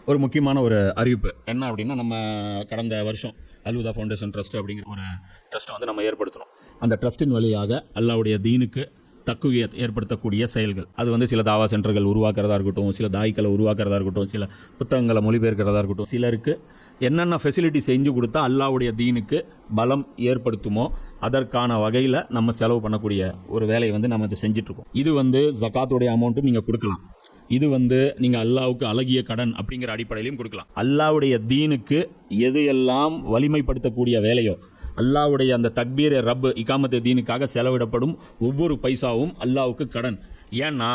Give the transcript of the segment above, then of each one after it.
ஒரு முக்கியமான ஒரு அறிவிப்பு என்ன அப்படின்னா, நம்ம கடந்த வருஷம் அல்ஹுதா ஃபவுண்டேஷன் ட்ரஸ்ட் அப்படிங்கிற ஒரு ட்ரஸ்ட்டை வந்து நம்ம ஏற்படுத்தணும். அந்த ட்ரஸ்ட்டின் வழியாக அல்லாஹ்வுடைய தீனுக்கு தக்குவியத் ஏற்படுத்தக்கூடிய செயல்கள், அது வந்து சில தாவா சென்டர்கள் உருவாக்குறதா இருக்கட்டும், சில தாய்க்களை உருவாக்குறதா இருக்கட்டும், சில புத்தகங்களை மொழிபெயர்க்கிறதா இருக்கட்டும், சிலருக்கு என்னென்ன ஃபெசிலிட்டி செஞ்சு கொடுத்தா அல்லாஹ்வுடைய தீனுக்கு பலம் ஏற்படுத்துமோ அதற்கான வகையில் நம்ம செலவு பண்ணக்கூடிய ஒரு வேலையை வந்து நம்ம இதை செஞ்சிட்ருக்கோம். இது வந்து ஜகாத்துடைய அமௌண்ட்டும் நீங்கள் கொடுக்கலாம். இது வந்து நீங்கள் அல்லாஹ்வுக்கு அழகிய கடன் அப்படிங்கிற அடிப்படையிலையும் கொடுக்கலாம். அல்லாஹ்வுடைய தீனுக்கு எது எல்லாம் வலிமைப்படுத்தக்கூடிய வேலையோ, அல்லாஹ்வுடைய அந்த தக்பீர் ரப் இகாமத்து தீனுக்காக செலவிடப்படும் ஒவ்வொரு பைசாவும் அல்லாஹ்வுக்கு கடன். ஏன்னா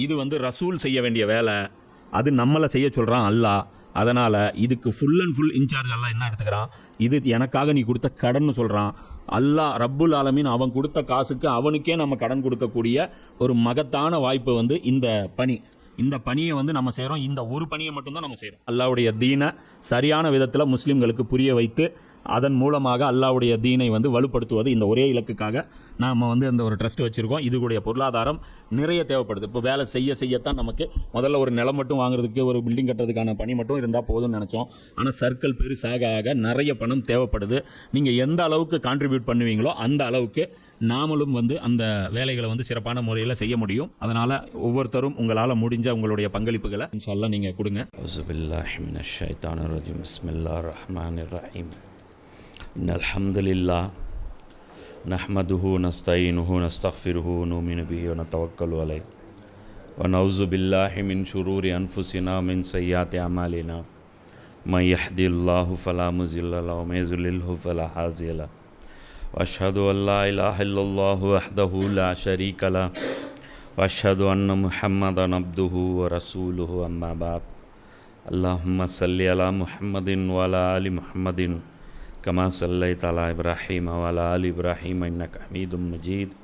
இது வந்து ரசூல் செய்ய வேண்டிய வேலை, அது நம்மளை செய்ய சொல்கிறான் அல்லாஹ். அதனால் இதுக்கு ஃபுல் அண்ட் ஃபுல் இன்சார்ஜ் அல்லாஹ் என்ன எடுத்துக்கிறான், இது எனக்காக நீ கொடுத்த கடன் சொல்கிறான். அல்லாஹ் ரப்புல் ஆலமீன் அவன் கொடுத்த காசுக்கு அவனுக்கே நம்ம கடன் கொடுக்கக்கூடிய ஒரு மகத்தான வாய்ப்பு வந்து இந்த பணி. இந்த பணியை வந்து நம்ம செய்கிறோம். இந்த ஒரு பணியை மட்டும்தான் நம்ம செய்கிறோம். அல்லாஹ்வுடைய தீனை சரியான விதத்தில் முஸ்லீம்களுக்கு புரிய வைத்து அதன் மூலமாக அல்லாஹ்வுடைய தீனை வந்து வலுப்படுத்துவது, இந்த ஒரே இலக்குக்காக நாம் வந்து அந்த ஒரு ட்ரஸ்ட் வச்சுருக்கோம். இதுடைய பொருளாதாரம் நிறைய தேவைப்படுது. இப்போ வேலை செய்யத்தான் நமக்கு முதல்ல ஒரு நிலம் மட்டும் வாங்குறதுக்கு, ஒரு பில்டிங் கட்டுறதுக்கான பணி மட்டும் இருந்தால் போதும்னு நினச்சோம். ஆனால் சர்க்கிள் பெருசாக ஆக நிறைய பணம் தேவைப்படுது. நீங்கள் எந்த அளவுக்கு கான்ட்ரிபியூட் பண்ணுவீங்களோ அந்த அளவுக்கு நாமளும் வந்து அந்த வேலைகளை வந்து சிறப்பான முறையில் செய்ய முடியும். அதனால் ஒவ்வொருத்தரும் உங்களால் முடிஞ்ச உங்களுடைய பங்களிப்புகளை இன்ஷா அல்லாஹ் நீங்கள் கொடுங்க. இன்னல் ஹம்துலில்லாஹ் நஹ்மதுஹு நஸ்தஈனுஹு நஸ்தக்ஃபிருஹு நுமினு பிஹி வ நதவக்கலு அலைஹி வ நஊஸு பில்லாஹி மின் ஷுரூரி அன்ஃபுஸினா மின் ஸய்யிஆத்தி அமாலினா மன் யஹ்தில்லாஹு ஃபலா முஸில்ல லஹு வ மன் யுضللஹு ஃபலா ஹாதிய லஹு வ அஷ்ஹது அன் லா இலாஹா இல்லல்லாஹு வஹ்தஹு லா ஷரீக லஹு வ அஷ்ஹது அன்ன முஹம்மதன் அப்துஹு வ ரசூலுஹு அம்மா பஅத். அல்லாஹும்ம ஸல்லி அலா முஹம்மதின் வ அலா ஆலி முஹம்மதின் கமா ஸல்லைத அலா இப்ராஹீம வ அலா ஆலி இப்ராஹீம இன்னக ஹமீதும் மஜீத்.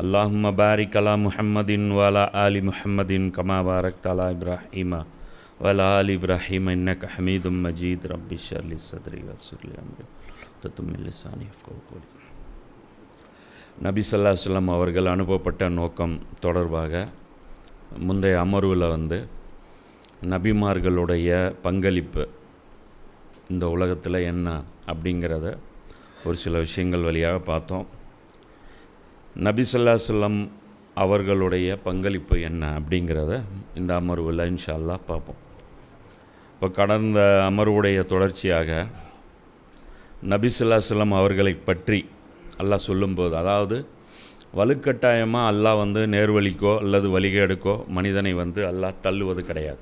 அல்லாஹும்ம பாரிக் அலா முஹம்மதின் வ அலா ஆலி முஹம்மதின் கமா பாரக்த அலா இப்ராஹீம வ அலா ஆலி இப்ராஹீம இன்னக ஹமீதும் மஜீத். ரப்பி ஷ்ரஹ் லி ஸத்ரி வ யஸ்ஸிர் லி அம்ரி வஹ்லுல் லிஸானி யஃப்கஹு கௌலி. நபி ஸல்லல்லாஹு அலைஹி வஸல்லம் அவர்கள் அனுப்பப்பட்ட நோக்கம் தொடர்பாக முந்தைய அமர்வில் வந்து நபிமார்களுடைய பங்களிப்பு இந்த உலகத்தில் என்ன அப்படிங்கிறத ஒரு சில விஷயங்கள் வழியாக பார்த்தோம். நபி ஸல்லல்லாஹு அலைஹி வஸல்லம் அவர்களுடைய பங்களிப்பு என்ன அப்படிங்கிறத இந்த அமர்வில் இன்ஷா அல்லாஹ் பார்ப்போம். இப்போ கடந்த அமர்வுடைய தொடர்ச்சியாக நபி ஸல்லல்லாஹு அலைஹி வஸல்லம் அவர்களை பற்றி அல்லாஹ் சொல்லும்போது, அதாவது வலுக்கட்டாயமாக அல்லாஹ் வந்து நேர்வழிக்கோ அல்லது வழிகேடுக்கோ மனிதனை வந்து அல்லாஹ் தள்ளுவது கிடையாது.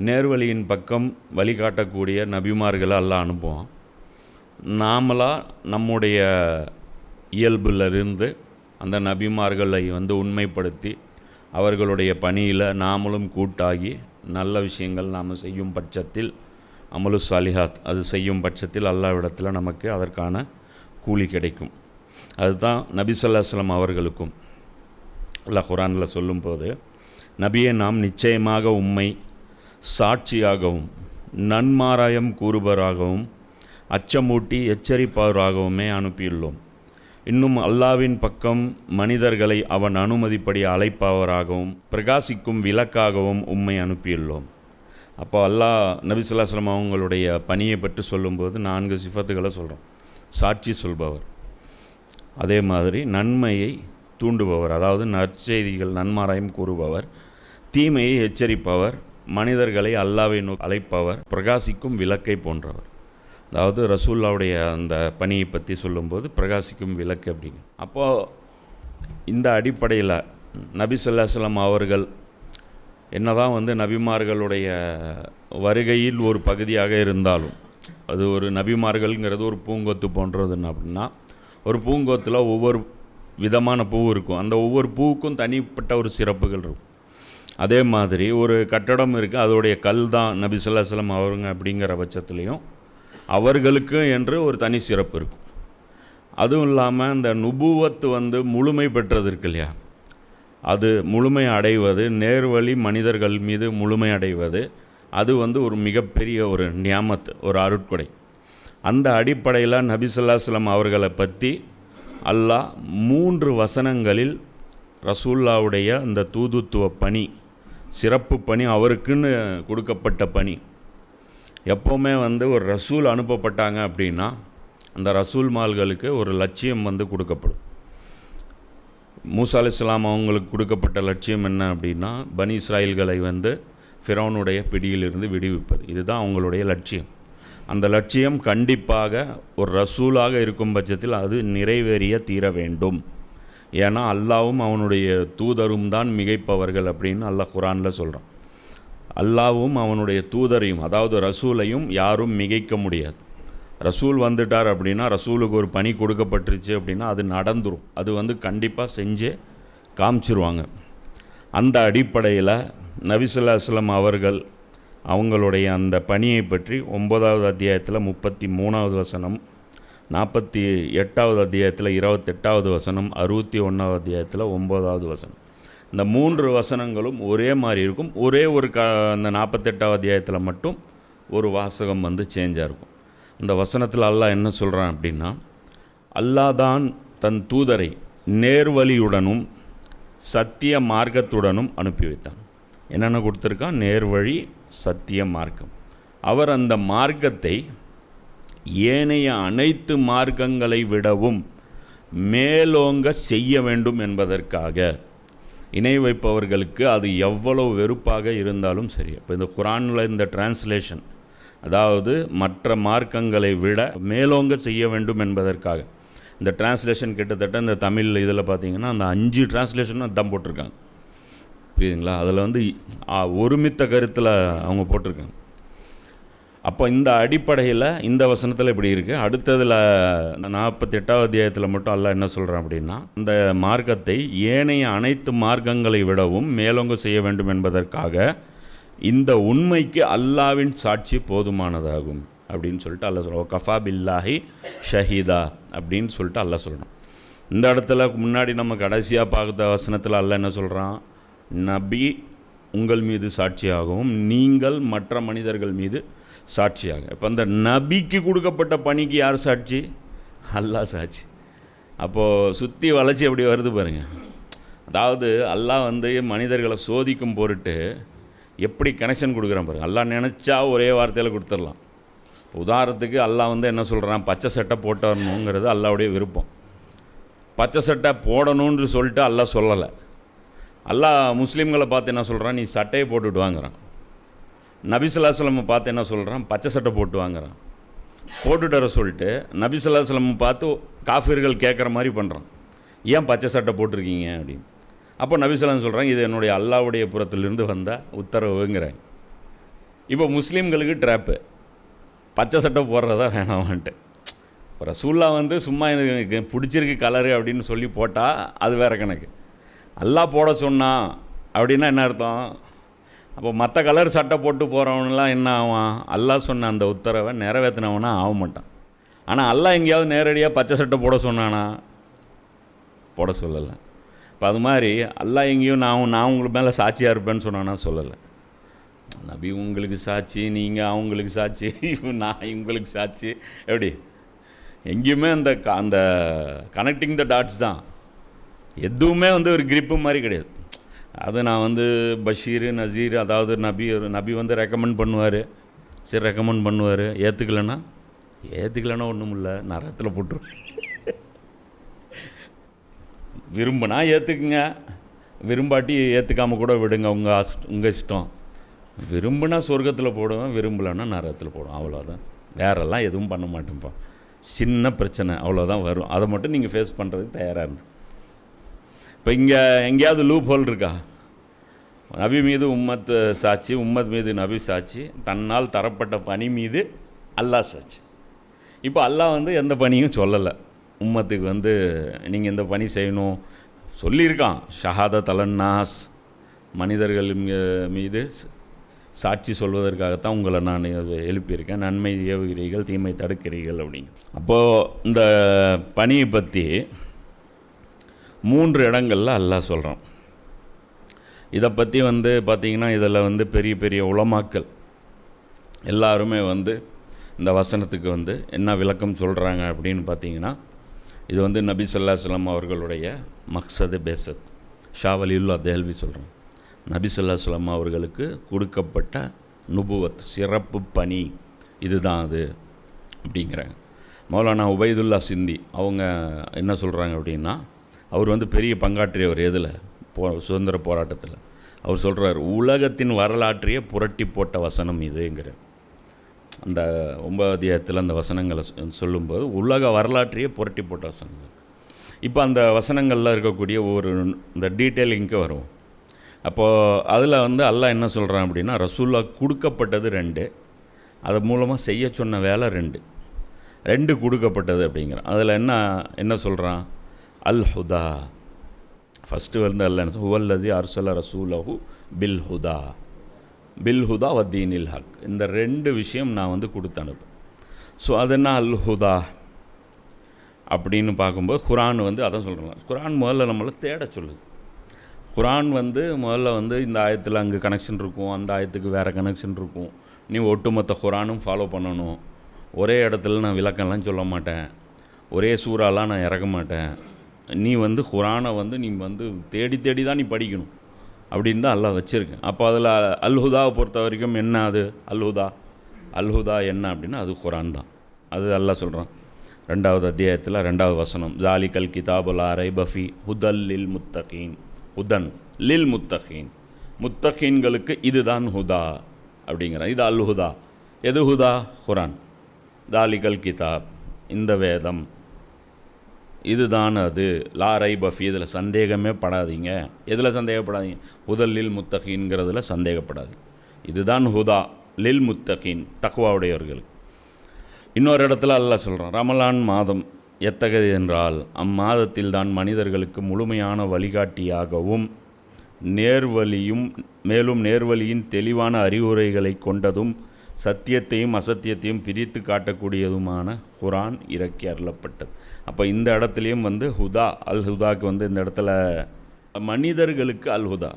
நேர்வழியின் பக்கம் வழிகாட்டக்கூடிய நபிமார்களை அல்லாஹ் அனுப்புவான். நாமளாக நம்முடைய இயல்பிலிருந்து அந்த நபிமார்களை வந்து உண்மைப்படுத்தி அவர்களுடைய பணியில் நாமளும் கூட்டாகி நல்ல விஷயங்கள் நாம் செய்யும் பட்சத்தில், அமலு சாலிஹாத் அது செய்யும் பட்சத்தில் அல்லாஹ்விடத்தில் நமக்கு அதற்கான கூலி கிடைக்கும். அதுதான் நபி ஸல்லல்லாஹு அலைஹி வஸல்லம் அவர்களுக்கும் அல்லாஹ் குர்ஆனில் சொல்லும்போது, நபியே நாம் நிச்சயமாக உம்மை சாட்சியாகவும் நன்மாராயம் கூறுபவராகவும் அச்சமூட்டி எச்சரிப்பவராகவுமே அனுப்பியுள்ளோம். இன்னும் அல்லாஹ்வின் பக்கம் மனிதர்களை அவன் அனுமதிப்படி அழைப்பவராகவும் பிரகாசிக்கும் விளக்காகவும் உம்மை அனுப்பியுள்ளோம். அப்போ அல்லாஹ் நபி ஸல்லல்லாஹு அலைஹி வஸல்லம் அவங்களுடைய பணியை பற்றி சொல்லும்போது 4 சிஃபத்துகளை சொல்கிறோம். சாட்சி சொல்பவர், அதே மாதிரி நன்மையை தூண்டுபவர், அதாவது நற்செய்திகள் நன்மாராயம் கூறுபவர், தீமையை எச்சரிப்பவர், மனிதர்களை அல்லாஹ்வை நோக்கி அழைப்பவர், பிரகாசிக்கும் விளக்கை போன்றவர். அதாவது ரசூலுல்லாவுடைய அந்த பணியை பற்றி சொல்லும்போது பிரகாசிக்கும் விளக்கு அப்படின்னு. அப்போது இந்த அடிப்படையில் நபி ஸல்லல்லாஹு அலைஹி வஸல்லம் அவர்கள் என்னதான் வந்து நபிமார்களுடைய வருகையில் ஒரு பகுதியாக இருந்தாலும், அது ஒரு நபிமார்கள்ங்கிறது ஒரு பூங்கொத்து போன்றதுன்னு அப்படின்னா, ஒரு பூங்கொத்தில் ஒவ்வொரு விதமான பூ இருக்கும். அந்த ஒவ்வொரு பூவுக்கும் தனிப்பட்ட ஒரு சிறப்புகள் இருக்கும். அதே மாதிரி ஒரு கட்டடம் இருக்குது, அதோடைய கல் தான் நபி ஸல்லல்லாஹு அலைஹி வஸல்லம் அவருங்க அப்படிங்கிற பட்சத்துலேயும் அவர்களுக்கு என்று ஒரு தனி சிறப்பு இருக்கும். அதுவும் இல்லாமல் இந்த நுபுவத்து வந்து முழுமை பெற்றது இருக்கு இல்லையா, அது முழுமை அடைவது, நேர்வழி மனிதர்கள் மீது முழுமை அடைவது, அது வந்து ஒரு மிகப்பெரிய ஒரு நியாமத், ஒரு அருட்கொடை. அந்த அடிப்படையில் நபி ஸல்லல்லாஹு அலைஹி வஸல்லம் அவர்களை பற்றி அல்லாஹ் 3 வசனங்களில் ரசூலுல்லாவுடைய அந்த தூதுத்துவ பணி சிறப்பு பணி, அவருக்குன்னு கொடுக்கப்பட்ட பணி. எப்போவுமே வந்து ஒரு ரசூல் அனுப்பப்பட்டாங்க அப்படின்னா அந்த ரசூல்மார்களுக்கு ஒரு லட்சியம் வந்து கொடுக்கப்படும். மூசா அலைஹிஸ்ஸலாம் அவங்களுக்கு கொடுக்கப்பட்ட லட்சியம் என்ன அப்படின்னா, பனி இஸ்ராயல்களை வந்து ஃபிரௌனுடைய பிடியிலிருந்து விடுவிப்பது. இதுதான் அவங்களுடைய லட்சியம். அந்த லட்சியம் கண்டிப்பாக ஒரு ரசூலாக இருக்கும் பட்சத்தில் அது நிறைவேறிய தீர வேண்டும். ஏன்னா அல்லாவும் அவனுடைய தூதரும் தான் மிகைப்பவர்கள் அப்படின்னு அல்லாஹ் குர்ஆனில் சொல்கிறான். அல்லாவும் அவனுடைய தூதரையும், அதாவது ரசூலையும் யாரும் மிகைக்க முடியாது. ரசூல் வந்துட்டார் அப்படின்னா, ரசூலுக்கு ஒரு பணி கொடுக்கப்பட்டுருச்சு அப்படின்னா அது நடந்துடும். அது வந்து கண்டிப்பாக செஞ்சே காமிச்சிருவாங்க. அந்த அடிப்படையில் நபி ஸல்லல்லாஹு அலைஹி வஸல்லம் அவர்கள் அவங்களுடைய அந்த பணியை பற்றி 9வது அத்தியாயத்தில் 33வது வசனம், 48வது அத்தியாயத்தில் 28வது வசனம், 61வது அத்தியாயத்தில் 9வது வசனம், இந்த 3 வசனங்களும் ஒரே மாதிரி இருக்கும். ஒரே ஒரு அந்த 48வது அத்தியாயத்தில் மட்டும் ஒரு வாசகம் வந்து சேஞ்சாக இருக்கும். அந்த வசனத்தில் அல்லாஹ் என்ன சொல்கிறான் அப்படின்னா, அல்லாஹ் தான் தன் தூதரை நேர்வழியுடனும் சத்திய மார்க்கத்துடனும் அனுப்பி வைத்தான். என்னென்ன கொடுத்துருக்கான்? நேர்வழி, சத்திய மார்க்கம். அவர் அந்த மார்க்கத்தை ஏனைய அனைத்து மார்க்கங்களை விடவும் மேலோங்க செய்ய வேண்டும் என்பதற்காக, இணை வைப்பவர்களுக்கு அது எவ்வளவு வெறுப்பாக இருந்தாலும் சரி. இப்போ இந்த குர்ஆனில் இந்த டிரான்ஸ்லேஷன், அதாவது மற்ற மார்க்கங்களை விட மேலோங்க செய்ய வேண்டும் என்பதற்காக, இந்த டிரான்ஸ்லேஷன் கிட்டத்தட்ட இந்த தமிழ் இதில் பார்த்திங்கன்னா அந்த 5 டிரான்ஸ்லேஷனும் அதான் போட்டிருக்காங்க. புரியுதுங்களா? அதில் வந்து ஒருமித்த கருத்தில் அவங்க போட்டிருக்காங்க. அப்போ இந்த அடிப்படையில் இந்த வசனத்தில் இப்படி இருக்குது. அடுத்ததில் 48வது அத்தியாயத்தில் மட்டும் அல்லாஹ் என்ன சொல்கிறான் அப்படின்னா, இந்த மார்க்கத்தை ஏனைய அனைத்து மார்க்கங்களை விடவும் மேலோங்க செய்ய வேண்டும் என்பதற்காக இந்த உண்மைக்கு அல்லாவின் சாட்சி போதுமானதாகும் அப்படின்னு சொல்லிட்டு அல்லாஹ் சொல்கிறான். கஃபா பில்லாஹி ஷஹீதா அப்படின்னு சொல்லிட்டு அல்லாஹ் சொல்லணும். இந்த இடத்துல முன்னாடி நம்ம கடைசியாக பார்த்த வசனத்தில் அல்லாஹ் என்ன சொல்கிறான்? நபி உங்கள் மீது சாட்சியாகவும் நீங்கள் மற்ற மனிதர்கள் மீது சாட்சியாக. இப்போ அந்த நபிக்கு கொடுக்கப்பட்ட பணிக்கு யார் சாட்சி? அல்லாஹ் சாட்சி. அப்போது சுற்றி வளைச்சி எப்படி வருது பாருங்கள். அதாவது அல்லாஹ் வந்து மனிதர்களை சோதிக்கும் பொருட்டு எப்படி கனெக்ஷன் கொடுக்குறான் பாருங்கள். அல்லாஹ் நினச்சா ஒரே வார்த்தையில் கொடுத்துடலாம். உதாரணத்துக்கு அல்லாஹ் வந்து என்ன சொல்கிறான்? பச்சை சட்டை போட்டு வரணுங்கிறது அல்லாஹ்வுடைய விருப்பம். பச்சை சட்டை போடணுன்னு சொல்லிட்டு அல்லாஹ் சொல்லலை. அல்லாஹ் முஸ்லீம்களை பார்த்து என்ன சொல்கிறான்? நீ சட்டையை போட்டுட்டு வாங்குறான். நபி ஸல்லல்லாஹு அலைஹி வஸல்லம் பார்த்து என்ன சொல்கிறான்? பச்சை சட்டை போட்டு வாங்குறான். போட்டுட்டு வர சொல்லிட்டு நபி ஸல்லல்லாஹு அலைஹி வஸல்லம் பார்த்து காஃபிர்கள் கேட்குற மாதிரி பண்ணுறான். ஏன் பச்சை சட்டை போட்டிருக்கீங்க அப்படின்னு. அப்போ நபி ஸல்லல்லாஹு அலைஹி வஸல்லம் சொல்கிறாங்க, இது என்னுடைய அல்லாஹ்வுடைய புறத்திலிருந்து வந்த உத்தரவுங்கிறாங்க. இப்போ முஸ்லீம்களுக்கு ட்ராப்பு, பச்சை சட்டை போடுறதா வேணாமன்ட்டு. இப்போ ரசூல்லா வந்து சும்மா எனக்கு பிடிச்சிருக்கு கலரு அப்படின்னு சொல்லி போட்டால் அது வேறு கணக்கு. அல்லாஹ் போட சொன்னான் அப்படின்னா என்ன அர்த்தம்? அப்போ மற்ற கலர் சட்டை போட்டு போகிறவனெலாம் என்ன ஆவான்? அல்லாஹ் சொன்ன அந்த உத்தரவை நிறைவேற்றினவனா ஆக மாட்டான். ஆனால் அல்லாஹ் எங்கேயாவது நேரடியாக பச்சை சட்டை போட சொன்னானா? போட சொல்லலை. இப்போ அது மாதிரி அல்லாஹ் எங்கேயும் நான் உங்களுக்கு மேலே சாட்சியாக இருப்பேன்னு சொன்னானா? சொல்லலை. நபி உங்களுக்கு சாட்சி, நீங்கள் அவங்களுக்கு சாட்சி, நான் உங்களுக்கு சாட்சி. எப்படி? எங்கேயுமே அந்த கனெக்டிங் த டாட்ஸ் தான். எதுவுமே வந்து ஒரு கிரிப்பு மாதிரி கிடையாது. அது நான் வந்து பஷீர் நசீர், அதாவது நபி வந்து ரெக்கமெண்ட் பண்ணுவார். சரி ரெக்கமெண்ட் பண்ணுவார், ஏற்றுக்கலைன்னா ஒன்றும் இல்லை, நரகத்தில் போட்டுருவேன். விரும்பினா ஏற்றுக்குங்க, விரும்பாட்டி ஏற்றுக்காமல் கூட விடுங்க, உங்கள் இஷ்டம். விரும்பினா சொர்க்கத்தில் போடுவேன், விரும்பலைன்னா நரகத்தில் போடுவேன், அவ்வளோதான். வேறெல்லாம் எதுவும் பண்ண மாட்டேன்ப்பா. சின்ன பிரச்சனை அவ்வளோதான் வரும். அதை மட்டும் நீங்கள் ஃபேஸ் பண்ணுறதுக்கு தயாராக இருந்து. இப்போ இங்கே எங்கேயாவது லூப் ஹோல் இருக்கா? நபி மீது உம்மத் சாட்சி, உம்மத் மீது நபி சாட்சி, தன்னால் தரப்பட்ட பணி மீது அல்லாஹ் சாட்சி. இப்போ அல்லாஹ் வந்து எந்த பணியும் சொல்லலை. உம்மத்துக்கு வந்து நீங்கள் இந்த பணி செய்யணும் சொல்லியிருக்கான். ஷஹாதத் அலன்னாஸ், மனிதர்கள் மீது சாட்சி சொல்வதற்காகத்தான் உங்களை நான் எழுப்பியிருக்கேன். நன்மை ஏவுகிறீர்கள், தீமை தடுக்கிறீர்கள் அப்படிங்க. அப்போது இந்த பணியை பற்றி 3 இடங்களில் அல்லாஹ் சொல்கிறான். இதை பற்றி வந்து பார்த்திங்கன்னா இதில் வந்து பெரிய பெரிய உலமாக்கள் எல்லாருமே வந்து இந்த வசனத்துக்கு வந்து என்ன விளக்கம் சொல்கிறாங்க அப்படின்னு பார்த்திங்கன்னா, இது வந்து நபி ஸல்லல்லாஹு அலைஹி வஸல்லம் அவர்களுடைய மக்சது பேசத் ஷா வலியுல்லா தேல்வி சொல்கிறாங்க. நபி ஸல்லல்லாஹு அலைஹி வஸல்லம் அவர்களுக்கு கொடுக்கப்பட்ட நுபுவத், சிறப்பு பணி இதுதான் அது அப்படிங்கிறாங்க. மௌலானா உபைதுல்லா சிந்தி அவங்க என்ன சொல்கிறாங்க அப்படின்னா, அவர் வந்து பெரிய பங்காற்றியவர் எதில், சுதந்திர போராட்டத்தில். அவர் சொல்கிறார், உலகத்தின் வரலாற்றையே புரட்டி போட்ட வசனம் இதுங்கிற அந்த 9 அத்தியாயத்தில் அந்த வசனங்களை சொல்லும்போது உலக வரலாற்றையே புரட்டி போட்ட வசனங்கள். இப்போ அந்த வசனங்களில் இருக்கக்கூடிய ஒரு இந்த டீட்டெயிலிங்க்கு வரும். அப்போது அதில் வந்து அல்லாஹ் என்ன சொல்கிறான் அப்படின்னா, ரசூல்லா கொடுக்கப்பட்டது 2, அது மூலமாக செய்ய சொன்ன வேலை 2 கொடுக்கப்பட்டது அப்படிங்கிறான். அதில் என்ன சொல்கிறான், அல் ஹுதா. ஃபஸ்ட்டு வந்து அல்ல என்ன ஹுவல்லதி அர்சல ரசூலஹு பில் ஹுதா வத்தீனில் ஹக். இந்த 2 விஷயம் நான் வந்து கொடுத்து அனுப்பேன். ஸோ அது என்ன அல் ஹுதா அப்படின்னு பார்க்கும்போது குரான் வந்து அதான் சொல்கிறாங்க. குரான் முதல்ல நம்மளை தேட சொல்லுது. குரான் வந்து முதல்ல வந்து இந்த ஆயத்தில் அங்கே கனெக்ஷன் இருக்கும், அந்த ஆயத்துக்கு வேறு கனெக்ஷன் இருக்கும். நீ ஒட்டுமொத்த குரானும் ஃபாலோ பண்ணணும். ஒரே இடத்துல நான் விளக்கம்லாம் சொல்ல மாட்டேன், ஒரே சூறாலாம் நான் இறக்க மாட்டேன். நீ வந்து குரானை வந்து நீ வந்து தேடி தேடி தான் நீ படிக்கணும் அப்படின்னு தான் அல்லாஹ் வச்சுருக்கேன். அப்போ அதில் அல்ஹுதாவை பொறுத்த வரைக்கும் என்ன, அது அல்ஹுதா என்ன அப்படின்னா அது குரான் தான். அது அல்லாஹ் சொல்கிறான் 2வது அத்தியாயத்தில் 2வது வசனம், ஜாலிகல் கிதாபுல் ரைப ஃபீ ஹுதல் லில் முத்தகீன். ஹுதன் லில் முத்தகீன், முத்தகீன்களுக்கு இதுதான் ஹுதா அப்படிங்கிறான். இது அல் ஹுதா. எது ஹுதா? குரான். ஜாலிகல் கிதாப், இந்த வேதம் இதுதான் அது. லா ரைப ஃபீ, இதில் சந்தேகமே படாதீங்க. எதில் சந்தேகப்படாதீங்க? ஹுதல் லில் முத்தகீன்கிறதுல சந்தேகப்படாது. இதுதான் ஹுதா லில் முத்தகீன், தக்வாவுடையவர்களுக்கு. இன்னொரு இடத்துல அல்லாஹ் சொல்கிறான், ரமலான் மாதம் எத்தகையது என்றால் அம்மாதத்தில் தான் மனிதர்களுக்கு முழுமையான வழிகாட்டியாகவும் நேர்வழியும் மேலும் நேர்வழியின் தெளிவான அறிவுரைகளை கொண்டதும் சத்தியத்தையும் அசத்தியத்தையும் பிரித்து காட்டக்கூடியதுமான குரான் இறக்கி அருளப்பட்டது. அப்போ இந்த இடத்துலையும் வந்து ஹுதா, அல் ஹுதாக்கு வந்து இந்த இடத்துல மனிதர்களுக்கு அல் ஹுதா,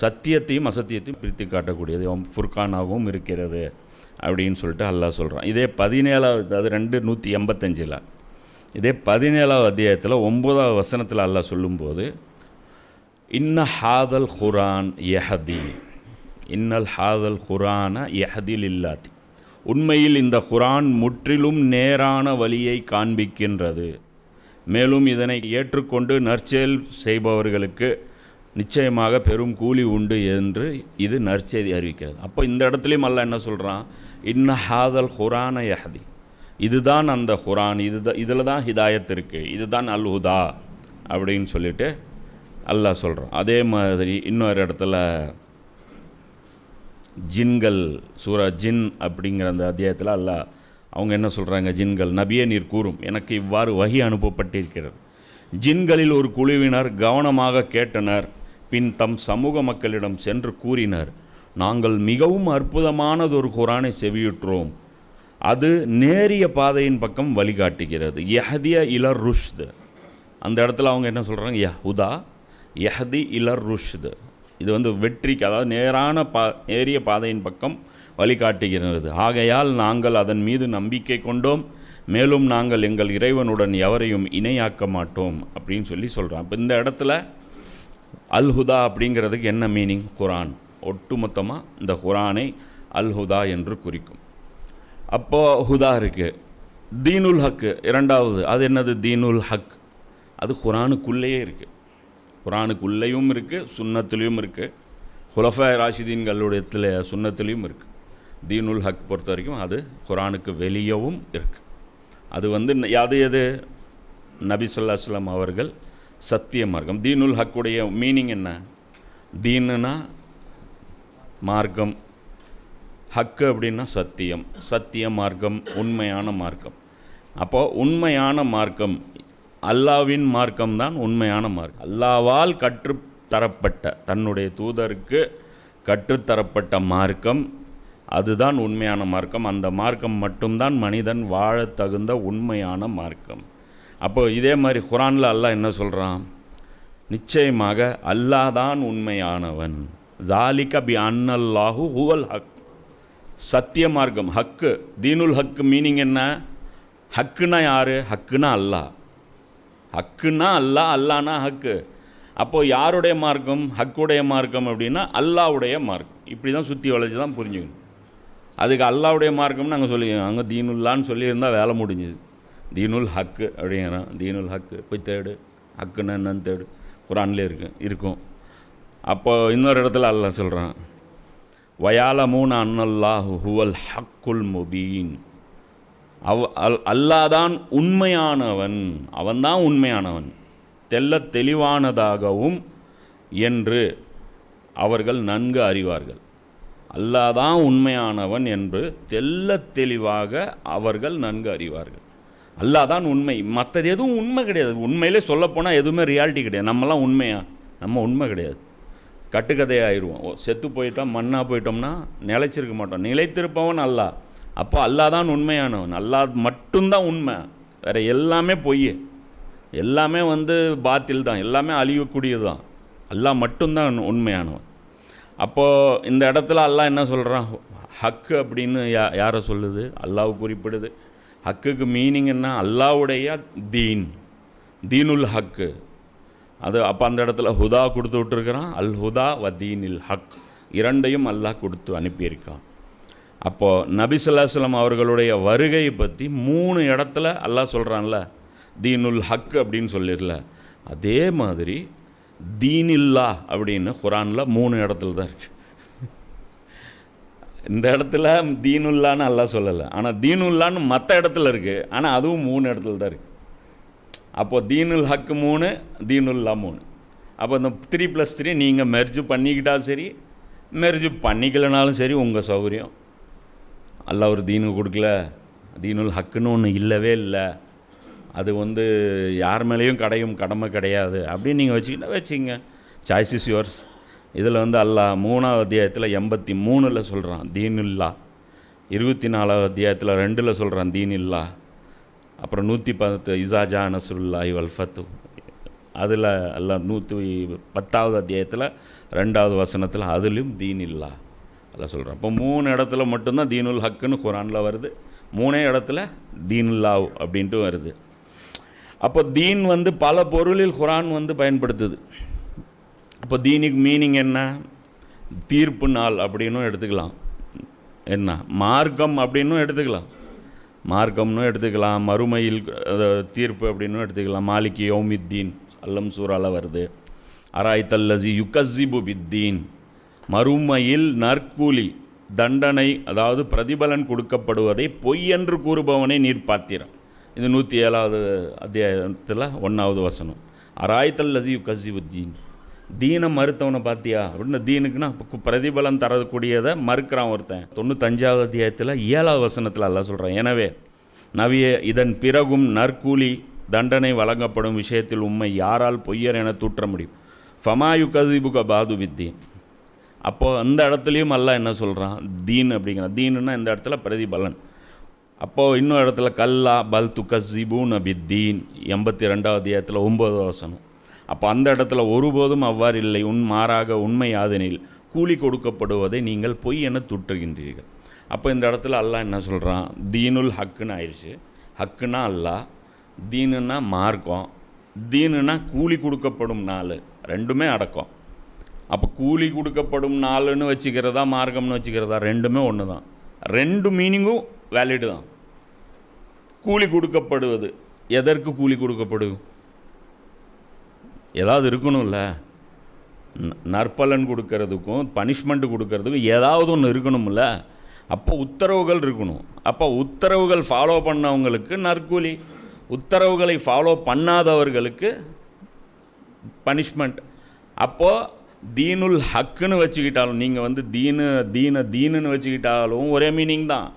சத்தியத்தையும் அசத்தியத்தையும் பிரித்து காட்டக்கூடியது ஃபுர்கானாகவும் இருக்கிறது அப்படின்னு சொல்லிட்டு அல்லாஹ் சொல்கிறான். இதே 17வது, அது 285, இதே 17வது அத்தியாயத்தில் 9வது வசனத்தில் அல்லாஹ் சொல்லும்போது, இன்ன ஹாதல் குரான் யஹதி, இன்னல் ஹாதல் குரான யஹதில் இல்லாதி, உண்மையில் இந்த குரான் முற்றிலும் நேரான வழியை காண்பிக்கின்றது. மேலும் இதனை ஏற்றுக்கொண்டு நற்செயல் செய்பவர்களுக்கு நிச்சயமாக பெரும் கூலி உண்டு என்று இது நற்செய்தி அறிவிக்கிறது. அப்போ இந்த இடத்துலையும் அல்லாஹ் என்ன சொல்கிறான், இன்ன ஹாதல் குரான யஹதி, இதுதான் அந்த குரான், இதில் தான் ஹிதாயத் இருக்குது, இதுதான் அல் ஹுதா அப்படின்னு சொல்லிட்டு அல்லாஹ் சொல்கிறான். அதே மாதிரி இன்னொரு இடத்துல ஜின்கள், சூரா ஜின் அப்படிங்கிற அந்த அத்தியாயத்தில் அல்லாஹ் அவங்க என்ன சொல்கிறாங்க, ஜின்கள், நபியே நீர் கூறும், எனக்கு இவ்வாறு வஹி அனுப்பப்பட்டிருக்கிறது. ஜின்களில் ஒரு குழுவினர் கவனமாக கேட்டனர், பின் தம் சமூக மக்களிடம் சென்று கூறினர், நாங்கள் மிகவும் அற்புதமானதொரு குரானை செவியுற்றோம், அது நேரிய பாதையின் பக்கம் வழிகாட்டுகிறது. யஹதிய இலர் ருஷ்து, அந்த இடத்துல அவங்க என்ன சொல்கிறாங்க, யஹுதா யஹதி இலர் ருஷ்து, இது வந்து வெற்றிக்கு, அதாவது நேரிய பாதையின் பக்கம் வழிகாட்டுகிறது. ஆகையால் நாங்கள் அதன் மீது நம்பிக்கை கொண்டோம், மேலும் நாங்கள் எங்கள் இறைவனுடன் எவரையும் இணையாக்க மாட்டோம் அப்படின்னு சொல்லி சொல்கிறோம். அப்போ இந்த இடத்துல அல் ஹுதா அப்படிங்கிறதுக்கு என்ன மீனிங்? குரான். ஒட்டுமொத்தமாக இந்த குரானை அல் ஹுதா என்று குறிக்கும். அப்போது ஹுதா இருக்குது. தீனுல் ஹக்கு 2வது, அது என்னது? தீனுல் ஹக், அது குரானுக்குள்ளேயே இருக்குது. குரானுக்குள்ளேயும் இருக்குது, சுன்னத்துலேயும் இருக்குது, ஹுலஃபா ராஷிதீன்களுடைய சுன்னத்துலேயும் இருக்குது. தீனுல் ஹக் பொறுத்த வரைக்கும் அது குரானுக்கு வெளியவும் இருக்குது. அது வந்து எது நபி ஸல்லல்லாஹு அலைஹி வஸல்லம் அவர்கள் சத்திய மார்க்கம். தீனுல் ஹக்குடைய மீனிங் என்ன? தீனுனா மார்க்கம், ஹக்கு அப்படின்னா சத்தியம், சத்திய மார்க்கம், உண்மையான மார்க்கம். அப்போது உண்மையான மார்க்கம் அல்லாவின் மார்க்கம்தான் உண்மையான மார்க்கம். அல்லாவால் கற்றுத்தரப்பட்ட, தன்னுடைய தூதருக்கு கற்றுத்தரப்பட்ட மார்க்கம், அதுதான் உண்மையான மார்க்கம். அந்த மார்க்கம் மட்டும்தான் மனிதன் வாழ தகுந்த உண்மையான மார்க்கம். அப்போது இதே மாதிரி குரானில் அல்லாஹ் என்ன சொல்கிறான்? நிச்சயமாக அல்லாஹ் தான் உண்மையானவன். ஜாலிக பி அன்னல்லாஹு ஹுவல் ஹக், சத்திய மார்க்கம், ஹக்கு. தீனுல் ஹக்கு மீனிங் என்ன? ஹக்குனா யார்? ஹக்குனா அல்லாஹ். ஹக்குனா அல்லாஹ், அல்லானா ஹக்கு. அப்போது யாருடைய மார்க்கம்? ஹக்குடைய மார்க்கம் அப்படின்னா அல்லாவுடைய மார்க்கம். இப்படி தான் சுற்றி வளைச்சி தான் புரிஞ்சுக்கணும். அதுக்கு அல்லாவுடைய மார்க்கம்னு நாங்கள் சொல்லிக்கோங்க. அங்கே தீனுல்லான்னு சொல்லியிருந்தால் வேலை முடிஞ்சுது. தீனுல் ஹக்கு அப்படிங்கிறான். தீனுல் ஹக்கு போய் தேடு, ஹக்குன்னு என்னன்னு தேடு, குரான்லேயே இருக்கும். அப்போ இன்னொரு இடத்துல அல்லாஹ் சொல்கிறான், வயாலமூன அன்னல்லாஹு ஹுவல் ஹக்குல் முபீன். அல்லாதான் உண்மையானவன், அவன்தான் உண்மையானவன், தெளிவானதாகவும் என்று அவர்கள் நன்கு அறிவார்கள். அல்லாதான் உண்மையானவன் என்று தெளிவாக அவர்கள் நன்கு அறிவார்கள். அல்லாதான் உண்மை, மற்றது எதுவும் உண்மை கிடையாது. உண்மையிலே சொல்லப்போனால் எதுவுமே ரியாலிட்டி கிடையாது. நம்மலாம் உண்மையா? நம்ம உண்மை கிடையாது, கட்டுக்கதையாகிடுவோம். செத்து போயிட்டோம், மண்ணாக போயிட்டோம்னா நிலைச்சிருக்க மாட்டோம். நிலைத்திருப்பவன் அல்லாஹ். அப்போ அல்லாஹ் தான் உண்மையானவன், அல்லாஹ் மட்டும்தான் உண்மை, வேறு எல்லாமே பொய், எல்லாமே பாத்தில் தான், எல்லாமே அழியக்கூடியது தான். அல்லாஹ் மட்டும்தான் உண்மையானவன். அப்போது இந்த இடத்துல அல்லாஹ் என்ன சொல்கிறான்? ஹக்கு அப்படின்னு யாரை சொல்லுது? அல்லாஹ் குறிப்பிடுது. ஹக்குக்கு மீனிங் என்ன? அல்லாவுடைய தீனுல் ஹக்கு. அது அப்போ அந்த இடத்துல ஹுதா கொடுத்து விட்டுருக்கிறான். அல் ஹுதா வ தீனில் ஹக் இரண்டையும் அல்லாஹ் கொடுத்து அனுப்பியிருக்கான். அப்போது நபி ஸல்லல்லாஹு அலைஹி வஸல்லம் அவர்களுடைய வருகையை பற்றி 3 இடத்துல அல்லாஹ் சொல்கிறான்ல, தீனுல் ஹக் அப்படின்னு சொல்லிடல. அதே மாதிரி தீனில்லா அப்படின்னு குரானில் 3 இடத்துல தான் இருக்குது. இந்த இடத்துல தீனுல்லான்னு அல்லாஹ் சொல்லலை, ஆனால் தீனுல்லான்னு மற்ற இடத்துல இருக்குது, ஆனால் அதுவும் 3 இடத்துல தான் இருக்குது. அப்போது தீனுல் ஹக்கு 3, தீனுல்லா 3. அப்போ இந்த 3+3 நீங்கள் மெர்ஜு பண்ணிக்கிட்டாலும் சரி, மெர்ஜு பண்ணிக்கலனாலும் சரி, உங்கள் சௌகரியம். அல்லாஹ் ஒரு தீனு கொடுக்கல, தீனுல் ஹக்குன்னு ஒன்று இல்லவே இல்லை, அது யார் மேலேயும் கடமை கிடையாது அப்படின்னு நீங்கள் வச்சுக்கிட்டா வச்சுங்க, சாய்ஸ் இஸ் யுவர்ஸ். இதில் அல்லாஹ் 3ஆவது அத்தியாயத்தில் 83 சொல்கிறான் தீனுல்லா, 24ஆவது அத்தியாயத்தில் 2 சொல்கிறான் தீனில்லா, அப்புறம் 110 இசாஜா நஸ்ருல்லாஹி வல் ஃபத்து, அதில் அல்லாஹ் 110ஆவது அத்தியாயத்தில் 2வது வசனத்தில் அதுலேயும் தீனில்லா அல்லாஹ் சொல்கிறான். அப்போ 3 இடத்துல மட்டும்தான் தீனுல் ஹக்குன்னு குரானில் வருது, 3 இடத்துல தீனுல்லாவ் அப்படின்ட்டு வருது. அப்போ தீன் பல பொருளில் குரான் பயன்படுத்துது. அப்போ தீனுக்கு மீனிங் என்ன? தீர்ப்பு நாள் அப்படின்னும் எடுத்துக்கலாம், என்ன மார்க்கம் அப்படின்னும் எடுத்துக்கலாம், மார்க்கம்னு எடுத்துக்கலாம், மறுமையில் தீர்ப்பு அப்படின்னும் எடுத்துக்கலாம். மாலிகி யௌமித்தீன் அல்லம் சூறால வருது. அராய்தல்லஸி யுகஸிபு பித்தீன், மறுமையில் நற்கூலி தண்டனை, அதாவது பிரதிபலன் கொடுக்கப்படுவதை பொய் என்று கூறுபவனை நீர் பார்த்தீரன். இது 107ஆவது அத்தியாயத்தில் 1வது வசனம். அராய்தல்லஸி யுகஸிபு தீன், தீனை மறுத்தவனை பார்த்தியா அப்படின்னு. தீனுக்குன்னா பிரதிபலன் தரக்கூடியதை மறுக்கிறான் ஒருத்தன். 95ஆவது அத்தியாயத்தில் 7வது வசனத்தில் அல்லாஹ் சொல்கிறான், எனவே நவியே இதன் பிறகும் நற்கூலி தண்டனை வழங்கப்படும் விஷயத்தில் உம்மை யாரால் பொய்யர் என தூற்ற முடியும்? ஃபமாயு கசிபுக பாது வித்தீன். அப்போது அந்த இடத்துலையும் அல்லாஹ் என்ன சொல்கிறான்? தீன் அப்படிங்கிறான். தீனுன்னா இந்த இடத்துல பிரதிபலன். அப்போது இன்னொரு இடத்துல கல்லா பல் துகஸிபூன பித்தீன், 82ஆவது அத்தியாயத்தில் 9வது வசனம். அப்போ அந்த இடத்துல ஒருபோதும் அவ்வாறு இல்லை, மாறாக உண்மை யாதெனில் கூலி கொடுக்கப்படுவதை நீங்கள் பொய் என தூற்றுகின்றீர்கள். அப்போ இந்த இடத்துல அல்லாஹ் என்ன சொல்கிறான்? தீனுல் ஹக்குன்னு ஆயிடுச்சு. ஹக்குன்னா அல்லாஹ், தீனுன்னா மார்க்கம், தீனுன்னா கூலி கொடுக்கப்படும் நாள், ரெண்டுமே அடக்கம். அப்போ கூலி கொடுக்கப்படும் நாள்னு வச்சுக்கிறதா மார்க்கம்னு வச்சுக்கிறதா ரெண்டுமே ஒன்று தான், 2 மீனிங்கும் வேலிடு தான். கூலி கொடுக்கப்படுவது, எதற்கு கூலி கொடுக்கப்படுது? ஏதாவது இருக்கணும்ல, நற்பலன் கொடுக்கறதுக்கும் பனிஷ்மெண்ட் கொடுக்கறதுக்கும் ஏதாவது ஒன்று இருக்கணும்ல. அப்போ உத்தரவுகள் இருக்கணும். அப்போ உத்தரவுகள் ஃபாலோ பண்ணவங்களுக்கு நற்கூலி, உத்தரவுகளை ஃபாலோ பண்ணாதவர்களுக்கு பனிஷ்மெண்ட். அப்போது தீனுல் ஹக்குன்னு வச்சுக்கிட்டாலும், நீங்கள் தீனுன்னு வச்சுக்கிட்டாலும் ஒரே மீனிங் தான்,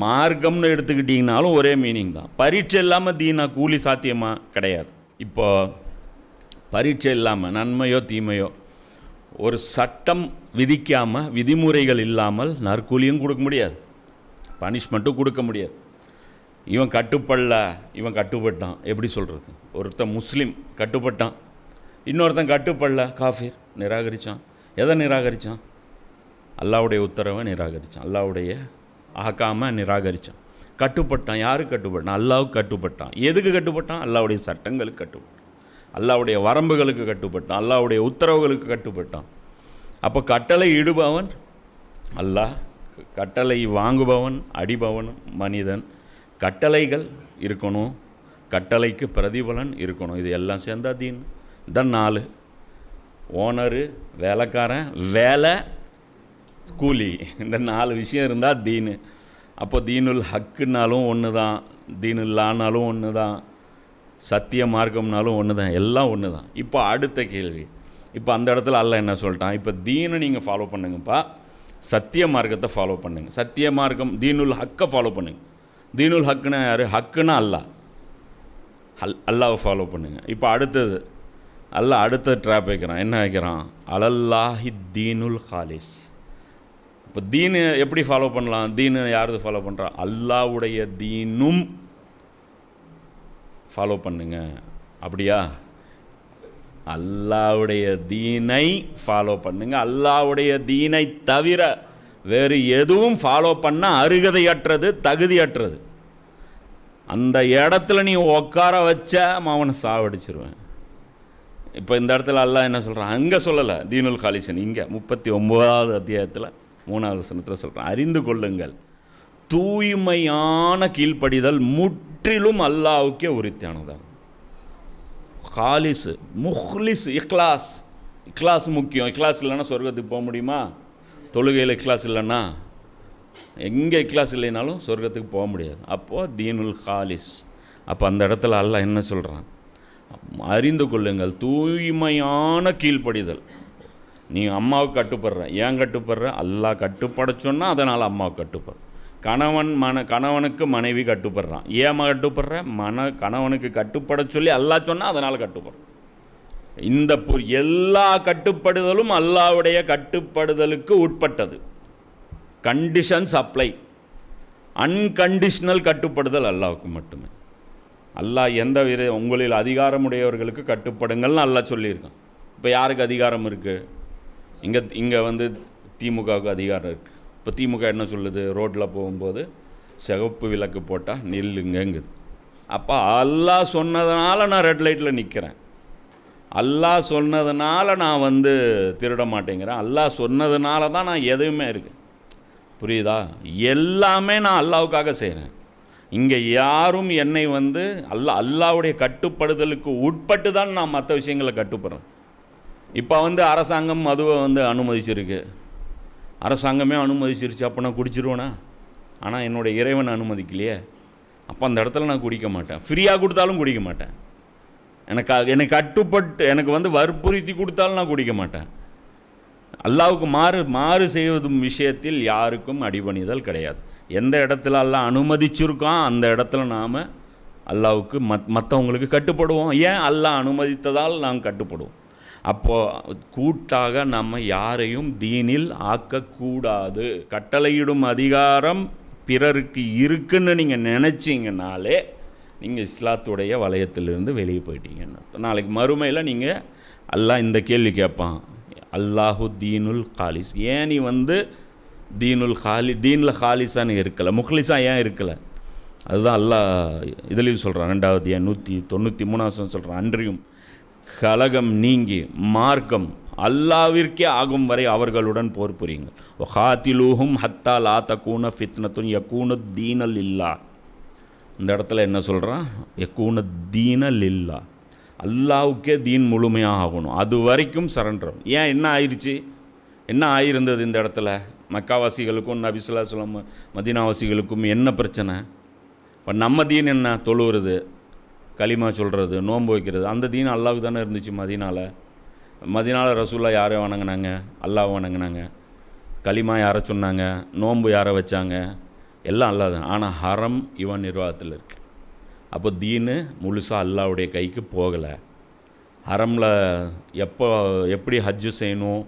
மார்க்கம்னு எடுத்துக்கிட்டிங்கனாலும் ஒரே மீனிங் தான். பரீட்சை இல்லாமல் தீனா கூலி சாத்தியமாக கிடையாது. இப்போது பரீட்சை இல்லாமல் நன்மையோ தீமையோ ஒரு சட்டம் விதிக்காமல், விதிமுறைகள் இல்லாமல் நற்கூலியும் கொடுக்க முடியாது, பனிஷ்மெண்ட்டும் கொடுக்க முடியாது. இவன் கட்டுப்படல, இவன் கட்டுப்பட்டான், எப்படி சொல்கிறது? ஒருத்தன் முஸ்லீம் கட்டுப்பட்டான், இன்னொருத்தன் கட்டுப்படல, காஃபிர், நிராகரித்தான். எதை நிராகரித்தான்? அல்லாவுடைய உத்தரவை நிராகரித்தான், அல்லாவுடைய ஆக்காம நிராகரித்தான். கட்டுப்பட்டான். யாருக்கு கட்டுப்பட்டான்? அல்லாவுக்கு கட்டுப்பட்டான். எதுக்கு கட்டுப்பட்டான்? அல்லாவுடைய சட்டங்களுக்கு கட்டுப்பட்டான். அல்லாஹ்வுடைய வரம்புகளுக்கு கட்டுப்பட்டான், அல்லாஹ்வுடைய உத்தரவுகளுக்கு கட்டுப்பட்டான். அப்போ கட்டளை இடுபவன் அல்லாஹ், கட்டளை வாங்குபவன் அடிபவன் மனிதன். கட்டளைகள் இருக்கணும், கட்டளைக்கு பிரதிபலன் இருக்கணும். இது எல்லாம் சேர்ந்தா தீன். இதான் 4: ஓனரு, வேலைக்காரன், வேலை, கூலி. இந்த 4 விஷயம் இருந்தால் தீனு. அப்போ தீனுல் ஹக்குனாலும் ஒன்று தான், தீனுல்லானாலும் ஒன்று தான், சத்திய மார்க்கம்னாலும் ஒன்று தான், எல்லாம் ஒன்று தான். இப்போ அடுத்த கேள்வி, இப்போ அந்த இடத்துல அல்லாஹ் என்ன சொல்லிட்டான்? இப்போ தீனை நீங்கள் ஃபாலோ பண்ணுங்கப்பா, சத்திய மார்க்கத்தை ஃபாலோ பண்ணுங்கள். சத்திய மார்க்கம் தீனுல் ஹக்கை ஃபாலோ பண்ணுங்கள். தீனுல் ஹக்குன்னா யார்? ஹக்குன்னா அல்லாஹ். அல்லாஹ்வை ஃபாலோ பண்ணுங்கள். இப்போ அடுத்தது அல்லாஹ் அடுத்த ட்ராப் வைக்கிறான். என்ன வைக்கிறான்? அலல்லாஹி தீனுல் ஹாலிஸ். இப்போ தீனு எப்படி ஃபாலோ பண்ணலாம்? தீனு யாரது ஃபாலோ பண்ணுறா? அல்லாஹ்வுடைய தீனும் ஃபாலோ பண்ணுங்க. அப்படியா? அல்லாஹ்வுடைய தீனை ஃபாலோ பண்ணுங்க. அல்லாஹ்வுடைய தீனை தவிர வேறு எதுவும் ஃபாலோ பண்ண அருகதையற்றது, தகுதியற்றது. அந்த இடத்துல நீ உட்கார வச்ச அவனை சாவடிச்சிருவேன். இப்போ இந்த இடத்துல அல்லாஹ் என்ன சொல்கிறான்? அங்கே சொல்லலை தீனுல் காலிசன், இங்கே 39வது அத்தியாயத்தில் 3வது வசனத்தில் சொல்கிறான், அறிந்து கொள்ளுங்கள் தூய்மையான கீழ்ப்படிதல் முற்றிலும் அல்லாஹ்வுக்கே உரித்தானதாகும். காலிஸ், முஹ்லிஸ், இக்லாஸ். இக்லாஸ் முக்கியம். இக்லாஸ் இல்லைன்னா சொர்க்கத்துக்கு போக முடியுமா? தொழுகையில் இக்லாஸ் இல்லைன்னா, எங்கே இக்லாஸ் இல்லைனாலும் சொர்க்கத்துக்கு போக முடியாது. அப்போது தீனுல் காலிஸ். அப்போ அந்த இடத்துல அல்லாஹ் என்ன சொல்கிறான்? அறிந்து கொள்ளுங்கள் தூய்மையான கீழ்ப்படிதல். நீ அம்மாவுக்கு கட்டுப்படுற, ஏன் கட்டுப்படுற? அல்லாஹ் கட்டுப்பட சொன்னால் அதனால் அம்மாவுக்கு கட்டுப்படுற. கணவனுக்கு மனைவி கட்டுப்படுறான், ஏமா கட்டுப்படுற? கணவனுக்கு கட்டுப்பட சொல்லி அல்லாஹ் சொன்னால் அதனால் கட்டுப்படுற. இந்த எல்லா கட்டுப்படுதலும் அல்லாஹ்வுடைய கட்டுப்படுதலுக்கு உட்பட்டது. Conditions apply. அன்கண்டிஷனல் கட்டுப்படுதல் அல்லாஹ்வுக்கு மட்டுமே. அல்லாஹ் எந்த உங்களில் அதிகாரமுடையவர்களுக்கு கட்டுப்படுங்கள்னு அல்லாஹ் சொல்லியிருக்கான். இப்போ யாருக்கு அதிகாரம் இருக்குது? இங்கே வந்து திமுகவுக்கு அதிகாரம் இருக்குது. இப்போ திமுக என்ன சொல்லுது? ரோட்டில் போகும்போது சிவப்பு விளக்கு போட்டால் நில்லுங்கங்குது. அப்போ அல்லாஹ் சொன்னதுனால நான் ரெட் லைட்டில் நிற்கிறேன், அல்லாஹ் சொன்னதுனால நான் வந்து திருட மாட்டேங்கிறேன், அல்லாஹ் சொன்னதுனால தான் நான் எதுவுமே இருக்குது. புரியுதா? எல்லாமே நான் அல்லாஹ்வுக்காக செய்கிறேன். இங்கே யாரும் என்னை வந்து அல்லாஹ்வுடைய கட்டுப்படுதலுக்கு உட்பட்டு தான் நான் மற்ற விஷயங்களை கட்டுப்படுறேன். இப்போ வந்து அரசாங்கம் மதுவை வந்து அனுமதிச்சிருக்கு, அரசாங்கமே அனுமதிச்சிருச்சு, அப்போ நான் குடிச்சிருவேனா? ஆனால் என்னுடைய இறைவன் அனுமதிக்கலையே, அப்போ அந்த இடத்துல நான் குடிக்க மாட்டேன். ஃப்ரீயாக கொடுத்தாலும் குடிக்க மாட்டேன். என்னை கட்டுப்பட்டு எனக்கு வந்து வற்புறுத்தி கொடுத்தாலும் நான் குடிக்க மாட்டேன். அல்லாஹ்வுக்கு மாறு செய்வதும் விஷயத்தில் யாருக்கும் அடிபணிதல் கிடையாது. எந்த இடத்துல அல்லாஹ் அனுமதிச்சிருக்கான் அந்த இடத்துல நாம் அல்லாஹ்வுக்கு மற்றவங்களுக்கு கட்டுப்படுவோம். ஏன்? அல்லாஹ் அனுமதித்ததால் நாம் கட்டுப்படுவோம். அப்போது கூட்டாக நம்ம யாரையும் தீனில் ஆக்கக்கூடாது. கட்டளையிடும் அதிகாரம் பிறருக்கு இருக்குன்னு நீங்கள் நினச்சிங்கனாலே நீங்கள் இஸ்லாத்துடைய வளையத்திலிருந்து வெளியே போயிட்டீங்கன்னு. நாளைக்கு மறுமையில் நீங்கள் அல்லாஹ் இந்த கேள்வி கேட்பான், அல்லாஹு தீனுல் காலிஸ். ஏன் நீ வந்து தீனில் காலிஸான்னு இருக்கலை, முக்லிஸா ஏன் இருக்கலை? அதுதான் அல்லாஹ் இதுலேயும் சொல்கிறான். 2வது 193 சொல்கிறான், அன்றியும் கலகம் நீங்கி மார்க்கம் அல்லாவிற்கே ஆகும் வரை அவர்களுடன் போர் புரியுங்கள். ஒஹாத்திலூஹும் ஹத்தா லா தக்கூன ஃபித்னத்துன் யக்கூன தீனல் இல்லா. இந்த இடத்துல என்ன சொல்கிறான்? யக்கூன தீனல் இல்லா, அல்லாவுக்கே தீன் முழுமையாக ஆகணும், அது வரைக்கும் சரண்டர். ஏன்? என்ன ஆயிடுச்சு? என்ன ஆயிருந்தது இந்த இடத்துல? மக்காவாசிகளுக்கும் நபி ஸல்லல்லாஹு அலைஹி வஸல்லம் மதீனாவாசிகளுக்கும் என்ன பிரச்சனை? இப்போ நம்ம தீன் என்ன? தொழுகிறது, களிமா சொல்கிறது, நோன்பு வைக்கிறது. அந்த தீன் அல்லாவுக்கு தானே இருந்துச்சு. மதீனாவில் ரசூலுல்லாஹ் யாரை வணங்கினாங்க? அல்லாஹ் வணங்கினாங்க. களிமா யாரை சொன்னாங்க? நோன்பு யாரை வச்சாங்க? எல்லாம் அல்லாஹ் தான். ஆனால் ஹரம் இவன் நிர்வாகத்தில் இருக்குது. அப்போ தீனு முழுசாக அல்லாஹ்வுடைய கைக்கு போகலை. ஹரமில் எப்படி ஹஜ்ஜு செய்யணும்,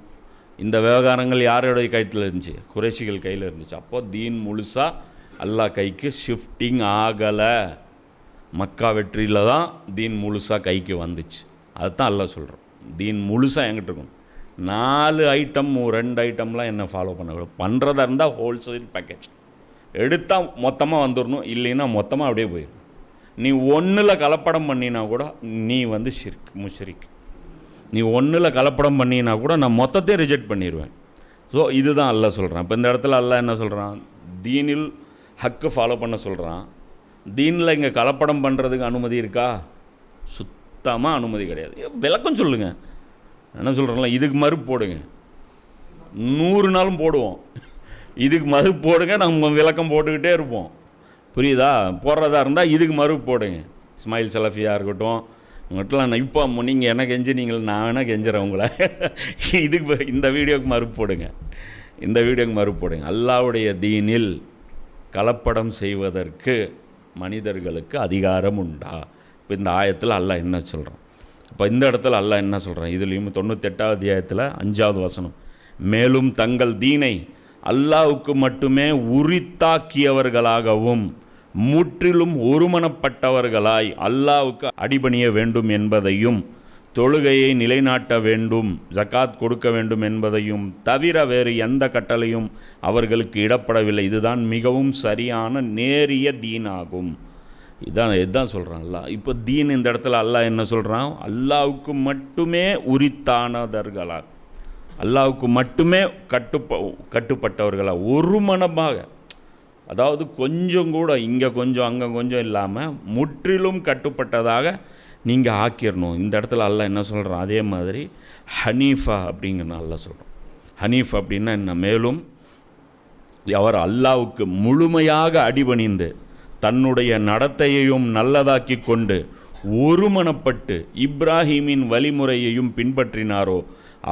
இந்த விவகாரங்கள் யாரோடைய கையில் இருந்துச்சு? குறைஷிகள் கையில் இருந்துச்சு. அப்போது தீன் முழுசாக அல்லாஹ் கைக்கு ஷிஃப்டிங் ஆகலை. மக்கா வெற்றியில் தான் தீன் முழுசாக கைக்கு வந்துச்சு. அதுதான் அல்லாஹ் சொல்கிறோம், தீன் முழுசாக என்கிட்ட இருக்கணும். 4 ஐட்டம் 2 ஐட்டம்லாம் என்ன ஃபாலோ பண்ணுறதா இருந்தால் ஹோல்சேல் பேக்கேஜ் எடுத்தால் மொத்தமாக வந்துடணும், இல்லைன்னா மொத்தமாக அப்படியே போயிடும். நீ ஒன்றில் கலப்படம் பண்ணினா கூட நீ வந்து முஷ்ரிக். நீ ஒன்றில் கலப்படம் பண்ணினா கூட நான் மொத்தத்தையும் ரிஜெக்ட் பண்ணிடுவேன். ஸோ இதுதான் அல்லாஹ் சொல்கிறான். இப்போ இந்த இடத்துல அல்லாஹ் என்ன சொல்கிறான்? தீனில் ஹக்கு ஃபாலோ பண்ண சொல்கிறான். தீனில் இங்கே கலப்படம் பண்ணுறதுக்கு அனுமதி இருக்கா? சுத்தமாக அனுமதி கிடையாது. விளக்கம் சொல்லுங்கள். என்ன சொல்கிறேன்ல, இதுக்கு மறுப்பு போடுங்க. 100 நாளும் போடுவோம். இதுக்கு மறுப்பு போடுங்க, நம்ம விளக்கம் போட்டுக்கிட்டே இருப்போம். புரியுதா? போடுறதா இருந்தால் இதுக்கு மறுப்பு போடுங்க. இஸ்மாயில் சலஃபியாக இருக்கட்டும், உங்கள்கிட்டலாம் நான் இப்போ நீங்கள் என்ன கெஞ்சினீங்கள, நான் வேணால் கெஞ்சுறேன் உங்களை. இதுக்கு இந்த வீடியோக்கு மறுப்பு போடுங்க. இந்த வீடியோக்கு மறுப்பு போடுங்க. அல்லாஹ்வுடைய தீனில் கலப்படம் செய்வதற்கு மனிதர்களுக்கு அதிகாரம் உண்டா? இப்போ இந்த ஆயத்தில் அல்லாஹ் என்ன சொல்கிறான்? இப்போ இந்த இடத்துல அல்லாஹ் என்ன சொல்கிறான்? இதுலேயும் 98வது அத்தியாயத்தில் 5வது வசனம், மேலும் தங்கள் தீனை அல்லாஹ்வுக்கு மட்டுமே உரித்தாக்கியவர்களாகவும் முற்றிலும் ஒருமனப்பட்டவர்களாய் அல்லாஹ்வுக்கு அடிபணிய வேண்டும் என்பதையும், தொழுகையை நிலைநாட்ட வேண்டும், ஜகாத் கொடுக்க வேண்டும் என்பதையும் தவிர வேறு எந்த கட்டளையும் அவர்களுக்கு இடப்படவில்லை. இதுதான் மிகவும் சரியான நேரிய தீனாகும். இதுதான் சொல்கிறான் அல்லாஹ். இப்போ தீன் இந்த இடத்துல அல்லாஹ் என்ன சொல்கிறான்? அல்லாஹ்வுக்கு மட்டுமே உரித்தானவர்களாக, அல்லாஹ்வுக்கு மட்டுமே கட்டுப்பட்டவர்களாக, ஒரு மனமாக, அதாவது கொஞ்சம் கூட இங்கே கொஞ்சம் அங்கே கொஞ்சம் இல்லாமல் முற்றிலும் கட்டுப்பட்டதாக நீங்கள் ஆக்கிடணும். இந்த இடத்துல அல்லாஹ் என்ன சொல்கிறான்? அதே மாதிரி ஹனீஃபா அப்படிங்கிற அல்லாஹ் சொல்கிறோம். ஹனீஃப் அப்படின்னா என்ன? மேலும் அவர் அல்லாஹ்வுக்கு முழுமையாக அடிபணிந்து தன்னுடைய நடத்தையையும் நல்லதாக்கி கொண்டு ஒருமனப்பட்டு இப்ராஹீமின் வழிமுறையையும் பின்பற்றினாரோ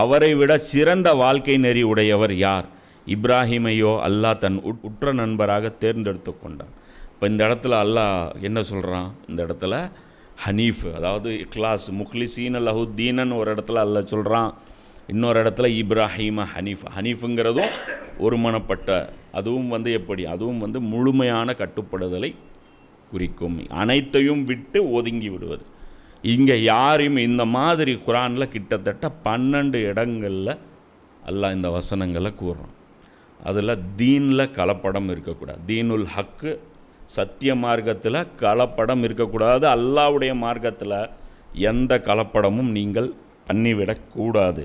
அவரை விட சிறந்த வாழ்க்கை நெறி உடையவர் யார்? இப்ராஹீமையோ அல்லாஹ் தன் உற்ற நண்பராக தேர்ந்தெடுத்து கொண்டான். இப்போ இந்த இடத்துல அல்லாஹ் என்ன சொல்கிறான்? இந்த இடத்துல ஹனீஃப், அதாவது இக்லாஸ், முக்லிசீன் லஹுத்தீனன் ஒரு இடத்துல அல்லாஹ் சொல்கிறான். இன்னொரு இடத்துல இப்ராஹீம ஹனீஃப். ஹனீஃபுங்கிறதும் ஒருமனப்பட்ட, அதுவும் வந்து எப்படி? அதுவும் வந்து முழுமையான கட்டுப்படுதலை குறிக்கும். அனைத்தையும் விட்டு ஒதுங்கி விடுவது. இங்கே யாரையும் இந்த மாதிரி குரானில் கிட்டத்தட்ட 12 இடங்களில் அல்லாஹ் இந்த வசனங்களை கூறுறான். அதில் தீனில் கலப்படம் இருக்கக்கூடாது. தீனுல் ஹக்கு, சத்திய மார்க்கத்தில் கலப்படம் இருக்கக்கூடாது. அல்லாஹ்வுடைய மார்க்கத்தில் எந்த கலப்படமும் நீங்கள் பண்ணிவிடக்கூடாது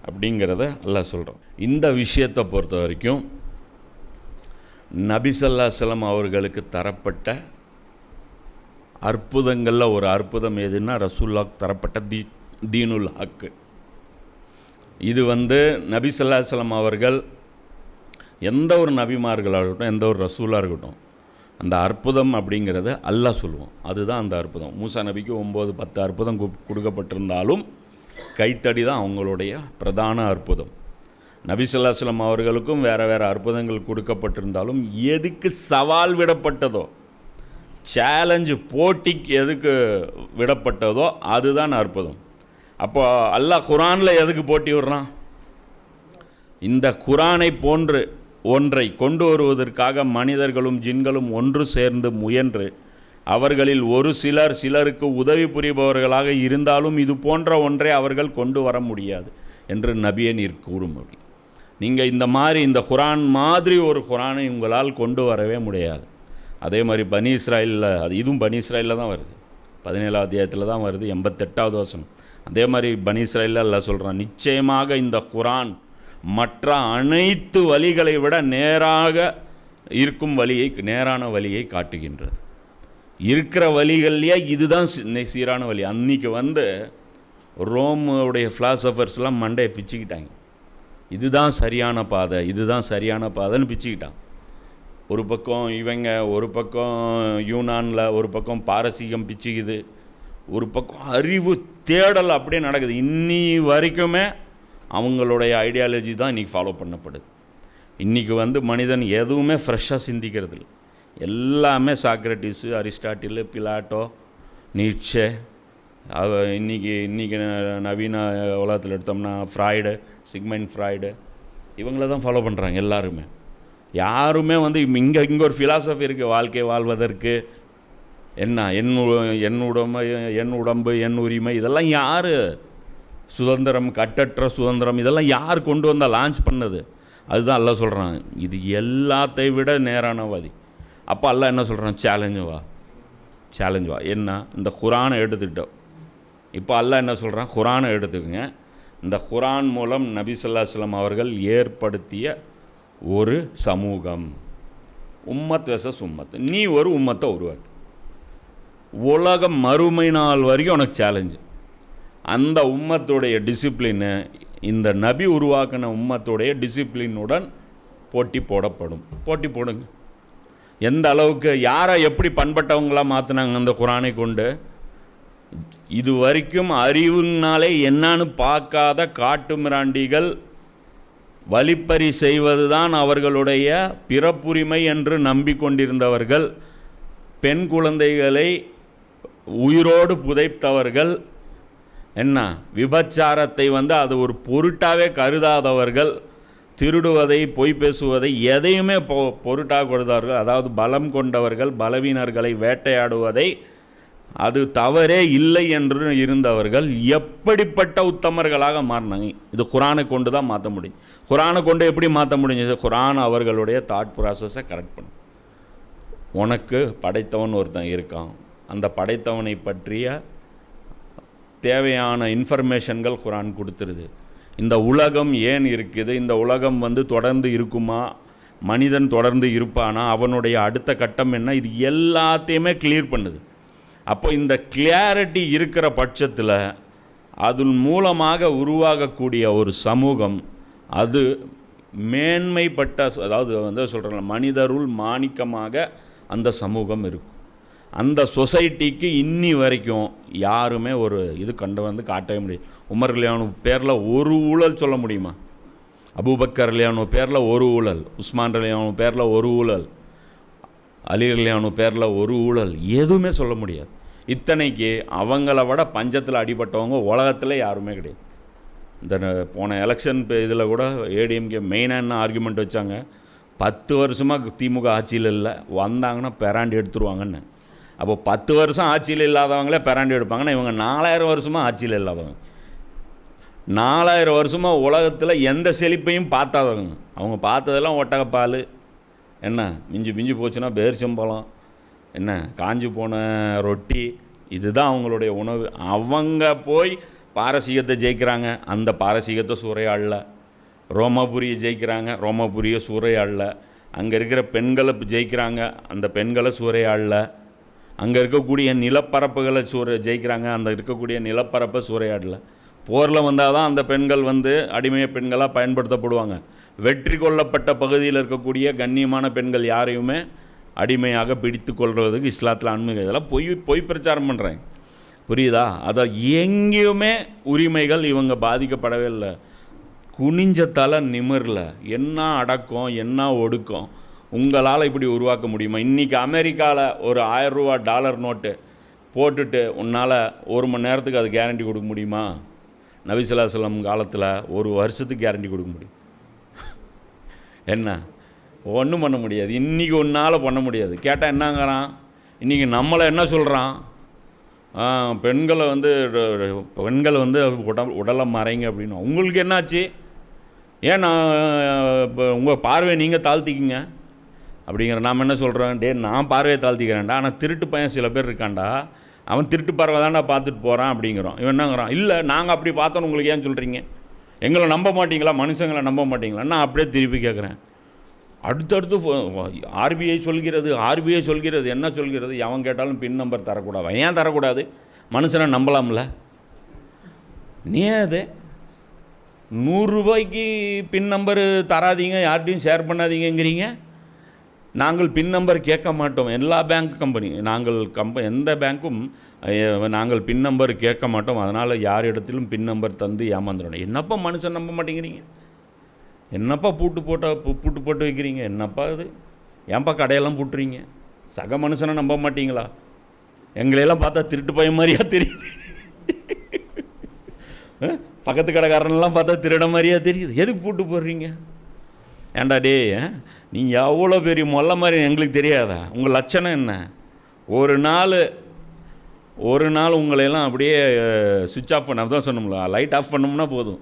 அப்படிங்கிறத அல்லாஹ் சொல்கிறோம். இந்த விஷயத்தை பொறுத்த வரைக்கும் நபி ஸல்லல்லாஹு அலைஹி வஸல்லம் அவர்களுக்கு தரப்பட்ட அற்புதங்களில் ஒரு அற்புதம் எதுன்னா ரசூலுல்லாஹ் தரப்பட்ட தீனுல் ஹக்கு. இது வந்து நபி ஸல்லல்லாஹு அலைஹி வஸல்லம் அவர்கள் எந்த ஒரு நபிமார்களாக இருக்கட்டும், எந்த ஒரு ரசூலாக இருக்கட்டும், அந்த அற்புதம் அப்படிங்கிறத அல்லாஹ் சொல்லுவோம். அதுதான் அந்த அற்புதம். மூசா நபிக்கு 9-10 அற்புதம் கொடுக்கப்பட்டிருந்தாலும் கைத்தடி தான் அவங்களுடைய பிரதான அற்புதம். நபி ஸல்லல்லாஹு அலைஹி வஸல்லம் அவர்களுக்கும் வேறு வேறு அற்புதங்கள் கொடுக்கப்பட்டிருந்தாலும் எதுக்கு சவால் விடப்பட்டதோ, சேலஞ்சு போட்டிக்கு எதுக்கு விடப்பட்டதோ அதுதான் அற்புதம். அப்போ அல்லாஹ் குரானில் எதுக்கு போட்டி விடுறான்? இந்த குரானை போன்று ஒன்றை கொண்டு வருவதற்காக மனிதர்களும் ஜின்களும் ஒன்று சேர்ந்து முயன்று அவர்களில் ஒரு சிலருக்கு உதவி புரிபவர்களாக இருந்தாலும் இது போன்ற ஒன்றை அவர்கள் கொண்டு வர முடியாது என்று நபியே நீர் கூறும். அப்படி நீங்கள் இந்த மாதிரி இந்த குரான் மாதிரி ஒரு குரானை உங்களால் கொண்டு வரவே முடியாது. அதே மாதிரி பனி இஸ்ராயலில், அது இதுவும் பனி இஸ்ராயலில் தான் வருது, 17வது அத்தியாயத்தில் தான் வருது, 88வது வசனம். அதே மாதிரி பனி இஸ்ராயலில் அல்லாஹ் சொல்கிறான், நிச்சயமாக இந்த குரான் மற்ற அனைத்து வழிகளை விட நேராக இருக்கும் நேரான வழியை காட்டுகின்றது. இருக்கிற வழிகள்லையே இதுதான் சீரான வழி. அன்றைக்கி வந்து ரோமுடைய ஃபிலாசபர்ஸ்லாம் மண்டையை பிச்சுக்கிட்டாங்க. இதுதான் சரியான பாதை, இதுதான் சரியான பாதைன்னு பிச்சுக்கிட்டான். ஒரு பக்கம் இவங்க, ஒரு பக்கம் யூனானில், ஒரு பக்கம் பாரசீகம் பிச்சுக்குது, ஒரு பக்கம் அறிவு தேடல் அப்படியே நடக்குது. இன்னி வரைக்குமே அவங்களுடைய ஐடியாலஜி தான் இன்றைக்கி ஃபாலோ பண்ணப்படுது. இன்றைக்கி வந்து மனிதன் எதுவுமே ஃப்ரெஷ்ஷாக சிந்திக்கிறது இல்லை. எல்லாமே சாக்ரட்டிஸு, அரிஸ்டாட்டில், பிலாட்டோ, நீட்சே, இன்றைக்கி நவீன உலகத்தில் எடுத்தோம்னா ஃப்ராய்டு, சிக்மெண்ட் ஃப்ராய்டு, இவங்கள தான் ஃபாலோ பண்ணுறாங்க எல்லாருமே. யாருமே வந்து இங்கே ஒரு ஃபிலாசபி இருக்குது வாழ்க்கை வாழ்வதற்கு. என்ன என் உடம்பு என் உரிமை, இதெல்லாம் யார் சுதந்திரம், கட்டற்ற சுதந்திரம், இதெல்லாம் யார் கொண்டு வந்தால் லான்ச் பண்ணது? அதுதான் அல்லாஹ் சொல்கிறான், இது எல்லாத்தை விட நேரானவாதி. அப்போ அல்லாஹ் என்ன சொல்கிறான்? சேலஞ்சு வா, சேலஞ்ச் என்ன, இந்த குரானை எடுத்துக்கிட்டோம். இப்போ அல்லாஹ் என்ன சொல்கிறான், குரானை எடுத்துக்கங்க. இந்த குரான் மூலம் நபி ஸல்லல்லாஹு அலைஹி வஸல்லம் அவர்கள் ஏற்படுத்திய ஒரு சமூகம், உம்மத் வெசஸ் உம்மத். நீ ஒரு உம்மத்தை உருவாக்கு, உலகம் மறுமை நாள் வரைக்கும் உனக்கு சேலஞ்சு. அந்த உம்மத்துடைய டிசிப்ளின்னு இந்த நபி உருவாக்கின உம்மத்துடைய டிசிப்ளினுடன் போட்டி போடப்படும். போட்டி போடுங்க. எந்த அளவுக்கு யாரை எப்படி பண்பட்டவங்களாக மாற்றினாங்க அந்த குரானை கொண்டு. இது வரைக்கும் அறிவுனாலே என்னான்னு பார்க்காத காட்டு மிராண்டிகள் வழிப்பறி செய்வது தான் அவர்களுடைய பிறப்புரிமை என்று நம்பிக்கொண்டிருந்தவர்கள், பெண் குழந்தைகளை உயிரோடு புதைத்தவர்கள், என்ன விபச்சாரத்தை அது ஒரு பொருட்டாவே கருதாதவர்கள், திருடுவதை பொய் பேசுவதை எதையுமே பொருட்டாக கொடுத்தார்கள். அதாவது பலம் கொண்டவர்கள் பலவீனர்களை வேட்டையாடுவதை அது தவறே இல்லை என்று இருந்தவர்கள் எப்படிப்பட்ட உத்தமர்களாக மாறினாங்க. இது குரானை கொண்டு தான் மாற்ற முடியும். குரானை கொண்டு எப்படி மாற்ற முடிஞ்சது? குரான் அவர்களுடைய தாட் ப்ராசஸை கரெக்ட் பண்ணும். உனக்கு படைத்தவன் ஒருத்தன் இருக்கான், அந்த படைத்தவனை பற்றிய தேவையான இன்ஃபர்மேஷன்கள் குரான் கொடுத்துருது. இந்த உலகம் ஏன் இருக்குது, இந்த உலகம் தொடர்ந்து இருக்குமா, மனிதன் தொடர்ந்து இருப்பானா, அவனுடைய அடுத்த கட்டம் என்ன, இது எல்லாத்தையுமே கிளியர் பண்ணுது. அப்போ இந்த கிளியாரிட்டி இருக்கிற பட்சத்தில் அதன் மூலமாக உருவாகக்கூடிய ஒரு சமூகம் அது மேன்மைப்பட்ட, அதாவது சொல்கிறாங்க மனிதருள் மாணிக்கமாக அந்த சமூகம் இருக்கும். அந்த சொசைட்டிக்கு இன்னி வரைக்கும் யாருமே ஒரு இது காட்டவே முடியும். உமர் ரலியல்லாஹு பேரில் ஒரு ஊழல் சொல்ல முடியுமா? அபூபக்கர் ரலியல்லாஹு பேரில் ஒரு ஊழல், உஸ்மான் ரலியல்லாஹு பேரில் ஒரு ஊழல், அலி ரலியல்லாஹு பேரில் ஒரு ஊழல், எதுவுமே சொல்ல முடியாது. இத்தனைக்கு அவங்கள விட பஞ்சத்தில் அடிபட்டவங்க உலகத்தில் யாருமே கிடையாது. இந்த போன எலெக்ஷன் இதில் கூட ஏடிஎம்கே மெயினாக என்ன ஆர்குமெண்ட் வச்சாங்க, 10 வருஷமாக திமுக ஆட்சியில் இல்லை, வந்தாங்கன்னா பெராண்டி எடுத்துருவாங்கன்னு. அப்போ 10 வருஷம் ஆட்சியில் இல்லாதவங்களே பெராண்டி எடுப்பாங்கன்னா இவங்க 4000 வருஷமாக ஆட்சியில் இல்லாதவங்க, 4000 வருஷமாக உலகத்தில் எந்த செழிப்பையும் பார்த்தாதவங்க. அவங்க பார்த்ததெல்லாம் ஒட்டகப்பால், என்ன மிஞ்சி போச்சுன்னா பேரிச்சம்பழம், என்ன காஞ்சி போன ரொட்டி, இதுதான் அவங்களுடைய உணவு. அவங்க போய் பாரசீகத்தை ஜெயிக்கிறாங்க, அந்த பாரசீகத்தை சூறையாடல. ரோமாபுரியை ஜெயிக்கிறாங்க, ரோமாபுரியை சூறையாடல. அங்கே இருக்கிற பெண்களை ஜெயிக்கிறாங்க, அந்த பெண்களை சூறையாடல. அங்கே இருக்கக்கூடிய நிலப்பரப்புகளை ஜெயிக்கிறாங்க, அந்த இருக்கக்கூடிய நிலப்பரப்பை சூறையாடல. போரில் வந்தால் தான் அந்த பெண்கள் அடிமைய பெண்களாக பயன்படுத்தப்படுவாங்க. வெற்றி கொள்ளப்பட்ட பகுதியில் இருக்கக்கூடிய கண்ணியமான பெண்கள் யாரையுமே அடிமையாக பிடித்து கொள்வதுக்கு இஸ்லாத்தில் அனுமதி. இதெல்லாம் பொய் பிரச்சாரம் பண்ணுறேன், புரியுதா? அதை எங்கேயுமே உரிமைகள் இவங்க பாதிக்கப்படவே இல்லை. குனிஞ்ச தலை நிமிரல. என்ன அடக்கம் என்ன ஒடுக்கம் உங்களால் இப்படி உருவாக்க முடியுமா? இன்றைக்கி அமெரிக்காவில் ஒரு 1000 ரூபா டாலர் நோட்டு போட்டுட்டு உன்னால் 1 மணி நேரத்துக்கு அது கேரண்டி கொடுக்க முடியுமா? நபி ஸல்லல்லாஹு அலைஹி வஸல்லம் காலத்தில் 1 வருஷத்துக்கு கேரண்டி கொடுக்க முடியும். என்ன ஒன்றும் பண்ண முடியாது. இன்றைக்கி ஒன்றால் பண்ண முடியாது. கேட்டால் என்னங்கிறான், இன்றைக்கி நம்மளை என்ன சொல்கிறான், பெண்களை பெண்கள் உடலை மறைங்க அப்படின்னு. உங்களுக்கு என்னாச்சு? ஏன் நான் இப்போ உங்கள் பார்வையை நீங்கள் தாழ்த்திக்கிங்க அப்படிங்கிற. நாம் என்ன சொல்கிறோம், நான் பார்வையை தாழ்த்திக்கிறேன்டா, ஆனால் திருட்டு பையன் சில பேர் இருக்கான்டா, அவன் திருட்டு பார்வை தான்டா பார்த்துட்டு போகிறான் அப்படிங்கிறோம். இவன் என்னங்கிறான், இல்லை நாங்கள் அப்படி பார்த்தோன்னு உங்களுக்கு ஏன் சொல்கிறீங்க, எங்களை நம்ப மாட்டீங்களா, மனுஷங்களை நம்ப மாட்டீங்களா? நான் அப்படியே திருப்பி கேட்குறேன். அடுத்தடுத்து ஆர்பிஐ சொல்கிறது என்ன சொல்கிறது, எவன் கேட்டாலும் பின் நம்பர் தரக்கூடாது. ஏன் தரக்கூடாது? மனுஷனை நம்பலாம்ல. நீ அது 100 ரூபாய்க்கு பின் நம்பர் தராதீங்க, யார்கிட்டையும் ஷேர் பண்ணாதீங்கிறீங்க. நாங்கள் பின் நம்பர் கேட்க மாட்டோம். எல்லா பேங்க் கம்பெனி எந்த பேங்க்கும் நாங்கள் பின் நம்பர் கேட்க மாட்டோம், அதனால் யார் இடத்திலும் பின் நம்பர் தந்து ஏமாந்துடணும். என்னப்பா மனுஷன் நம்ப மாட்டேங்கிறீங்க, என்னப்பா பூட்டு போட்டு வைக்கிறீங்க, என்னப்பா இது, ஏன்ப்பா கடையெல்லாம் பூட்டுறீங்க, சக மனுஷனை நம்ப மாட்டீங்களா? எங்களையெல்லாம் பார்த்தா திருட்டு பையன் மாதிரியா தெரியுது, பக்கத்து கடைக்காரனெல்லாம் பார்த்தா திருட மாதிரியா தெரியுது, எதுக்கு பூட்டு போடுறீங்க? ஏண்டா டே, நீங்கள் எவ்வளோ பெரிய மொல்ல மாதிரி எங்களுக்கு தெரியாதா? உங்கள் லட்சணம் என்ன? ஒரு நாள் உங்களையெல்லாம் அப்படியே சுவிட்ச் ஆஃப் பண்ண தான் சொன்னோம்ல, லைட் ஆஃப் பண்ணோம்னா போதும்,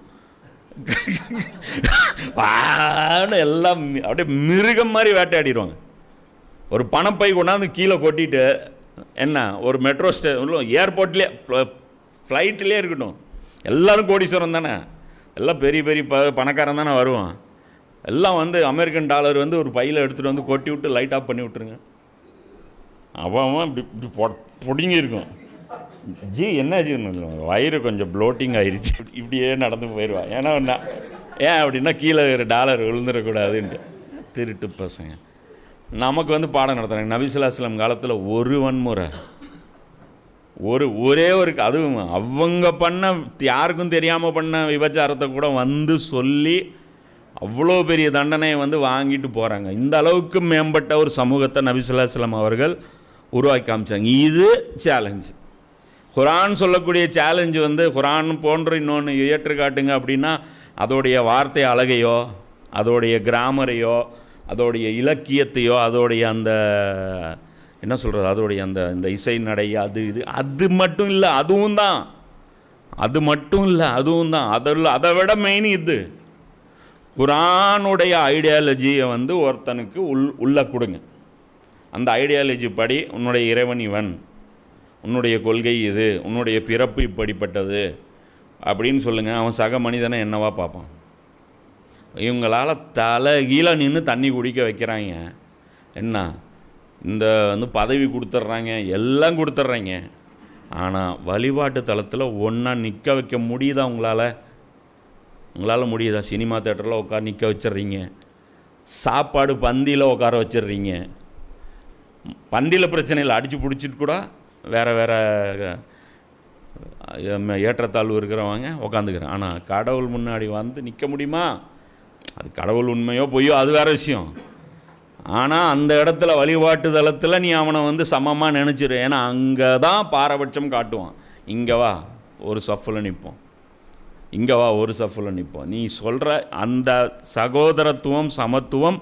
எல்லாம் அப்படியே மிருகம் மாதிரி வேட்டையாடிடுவாங்க. ஒரு பணப்பை கொண்டாந்து கீழே கொட்டிட்டு என்ன ஒரு மெட்ரோ ஏர்போர்ட்லேயே ஃப்ளைட்லேயே இருக்கட்டும், எல்லோரும் கோடீஸ்வரம் தானே, எல்லாம் பெரிய பெரிய பணக்காரன் தானே வருவான். எல்லாம் வந்து அமெரிக்கன் டாலர் வந்து ஒரு பையில் எடுத்துகிட்டு வந்து கொட்டி விட்டு லைட் ஆஃப் பண்ணி விட்டுருங்க. அவன் இப்படி இப்படி பொடிங்கி இருக்கும். ஜி என்னாச்சு, வயிறு கொஞ்சம் ப்ளோட்டிங் ஆயிடுச்சு, இப்படியே நடந்து போயிடுவான். ஏன்னா ஏன் அப்படின்னா கீழே டாலர் விழுந்துடக்கூடாதுன்ட்டு. திருட்டு பசங்க நமக்கு வந்து பாடம் நடத்துகிறாங்க. நபி ஸல்லல்லாஹு அலைஹி வஸல்லம் காலத்தில் ஒரு வன்முறை, ஒரே ஒரு, அதுவும் அவங்க பண்ண யாருக்கும் தெரியாமல் பண்ண விபச்சாரத்தை கூட வந்து சொல்லி அவ்வளோ பெரிய தண்டனையை வந்து வாங்கிட்டு போகிறாங்க. இந்த அளவுக்கு மேம்பட்ட ஒரு சமூகத்தை நபி ஸல்லல்லாஹு அலைஹி வஸல்லம் அவர்கள் உருவாக்கி காமிச்சாங்க. இது சேலஞ்சு. குர்ஆன் சொல்லக்கூடிய சேலஞ்சு வந்து குர்ஆன் போன்ற இன்னொன்று ஏற்று காட்டுங்க அப்படின்னா அதோடைய வார்த்தை அழகையோ, அதோடைய கிராமரையோ, அதோடைய இலக்கியத்தையோ, அதோடைய அந்த என்ன சொல்கிறது, அதோடைய அந்த இந்த இசை நடை, அது மட்டும் இல்லை, அதுவும் தான். அதை விட மெயின் இது. குர்ஆனுடைய ஐடியாலஜியை வந்து ஒருத்தனுக்கு உள்ள கொடுங்க. அந்த ஐடியாலஜி படி உன்னுடைய இறைவன் இவன், உன்னுடைய கொள்கை இது, உன்னுடைய பிறப்பு இப்படிப்பட்டது அப்படின்னு சொல்லுங்கள். அவன் சக மனிதனை என்னவா பார்ப்பான்? இவங்களால் தலைகீழ நின்று தண்ணி குடிக்க வைக்கிறாங்க. என்ன இந்த வந்து பதவி கொடுத்துட்றாங்க, எல்லாம் கொடுத்துட்றாங்க. ஆனால் வழிபாட்டு தளத்தில் ஒன்றா நிற்க வைக்க முடியுதா உங்களால் முடியுதா? சினிமா தேட்டரில் உட்கார நிற்க வச்சிடுறீங்க, சாப்பாடு பந்தியில் உட்கார வச்சிடுறீங்க. பந்தியில் பிரச்சனை இல்லை, அடித்து பிடிச்சிட்டு கூட வேறு ஏற்றத்தாழ்வு இருக்கிறவங்க உட்காந்துக்கிறேன். ஆனால் கடவுள் முன்னாடி வந்து நிற்க முடியுமா? அது கடவுள் உண்மையோ பொய்யோ அது வேறு விஷயம். ஆனால் அந்த இடத்துல வழிபாட்டு தளத்தில் நீ அவனை வந்து சமமாக நினச்சிரு. ஏன்னா அங்கே தான் பாரபட்சம் காட்டுவான். இங்கே வா ஒரு சஃப்பில் நிற்போம், இங்கே வா ஒரு சஃப்பில் நிற்போம். நீ சொல்கிற அந்த சகோதரத்துவம், சமத்துவம்